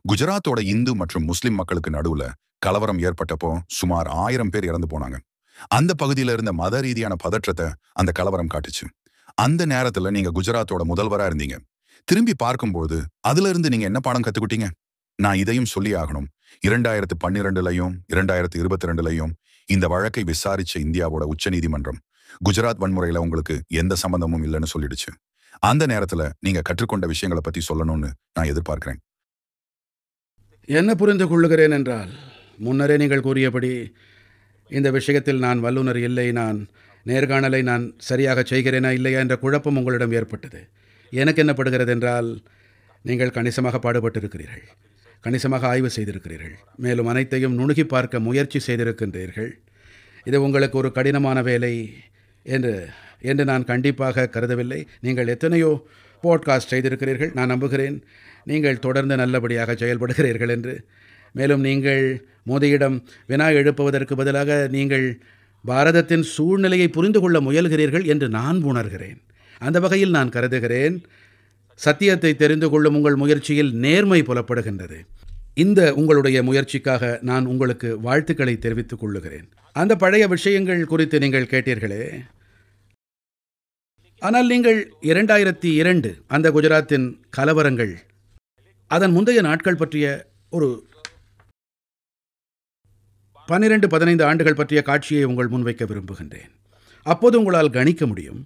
குஜராத்தோட இந்து மற்றும் முஸ்லிம் மக்களுக்கு நடுவுல கலவரம் ஏற்பட்டப்போ சுமார் 1000 பேர் இறந்து போனாங்க. அந்த பகுதியில இருந்த மத ரீதியான பதற்றத்தை அந்த கலவரம் காட்டுச்சு. அந்த நேரத்துல நீங்க குஜராத்தோட முதல்வரா இருந்தீங்க. திரும்பி பார்க்கும்போது அதுல இருந்து நீங்க என்ன பாடம் கத்துக்கிட்டீங்க? நான் இதையும் சொல்லி ஆகணும். 2012லையும் 2022லையும் இந்த வழக்கை விசாரிச்ச இந்தியாவோட உச்சநீதிமன்றம் குஜராத் வன்முறையில உங்களுக்கு எந்த சம்பந்தமும் இல்லைன்னு சொல்லிடுச்சு. அந்த நேரத்துல நீங்க கற்றுக்கொண்ட விஷயங்களை பத்தி சொல்லணும்னு நான் எதிர்பார்க்கிறேன். என்ன புரிந்து கொள்ளுகிறேன் என்றால், முன்னரே நீங்கள் கூறியபடி இந்த விஷயத்தில் நான் வல்லுநர் இல்லை, நேர்காணலை நான் சரியாக செய்கிறேனா இல்லையா என்ற குழப்பம் உங்களிடம் ஏற்பட்டது. எனக்கு என்ன படுகிறது என்றால், நீங்கள் கணிசமாக பாடுபட்டிருக்கிறீர்கள், கணிசமாக ஆய்வு செய்திருக்கிறீர்கள், மேலும் அனைத்தையும் நுணுகி பார்க்க முயற்சி செய்திருக்கின்றீர்கள். இது உங்களுக்கு ஒரு கடினமான வேலை என்று நான் கண்டிப்பாக கருதவில்லை. நீங்கள் எத்தனையோ பாட்காஸ்ட் செய்திருக்கிறீர்கள். நான் நம்புகிறேன் நீங்கள் தொடர்ந்து நல்லபடியாக செயல்படுகிறீர்கள் என்று. மேலும் நீங்கள் மோடியிடம் வினா எழுப்புவதற்கு பதிலாக நீங்கள் பாரதத்தின் சூழ்நிலையை புரிந்து கொள்ள முயல்கிறீர்கள் என்று நான் உணர்கிறேன். அந்த வகையில் நான் கருதுகிறேன், சத்தியத்தை தெரிந்து கொள்ளும் உங்கள் முயற்சியில் நேர்மை புலப்படுகின்றது. இந்த உங்களுடைய முயற்சிக்காக நான் உங்களுக்கு வாழ்த்துக்களை தெரிவித்துக் கொள்ளுகிறேன். அந்த பழைய விஷயங்கள் குறித்து நீங்கள் கேட்டீர்களே, ஆனால் நீங்கள் 2002 அந்த குஜராத்தின் கலவரங்கள், அதன் முந்தைய நாட்கள் பற்றிய ஒரு 12-15 ஆண்டுகள் பற்றிய காட்சியை உங்கள் முன்வைக்க விரும்புகின்றேன். அப்போது உங்களால் கணிக்க முடியும்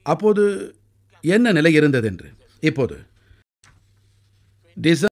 அப்போது என்ன நிலை இருந்ததென்று. இப்போது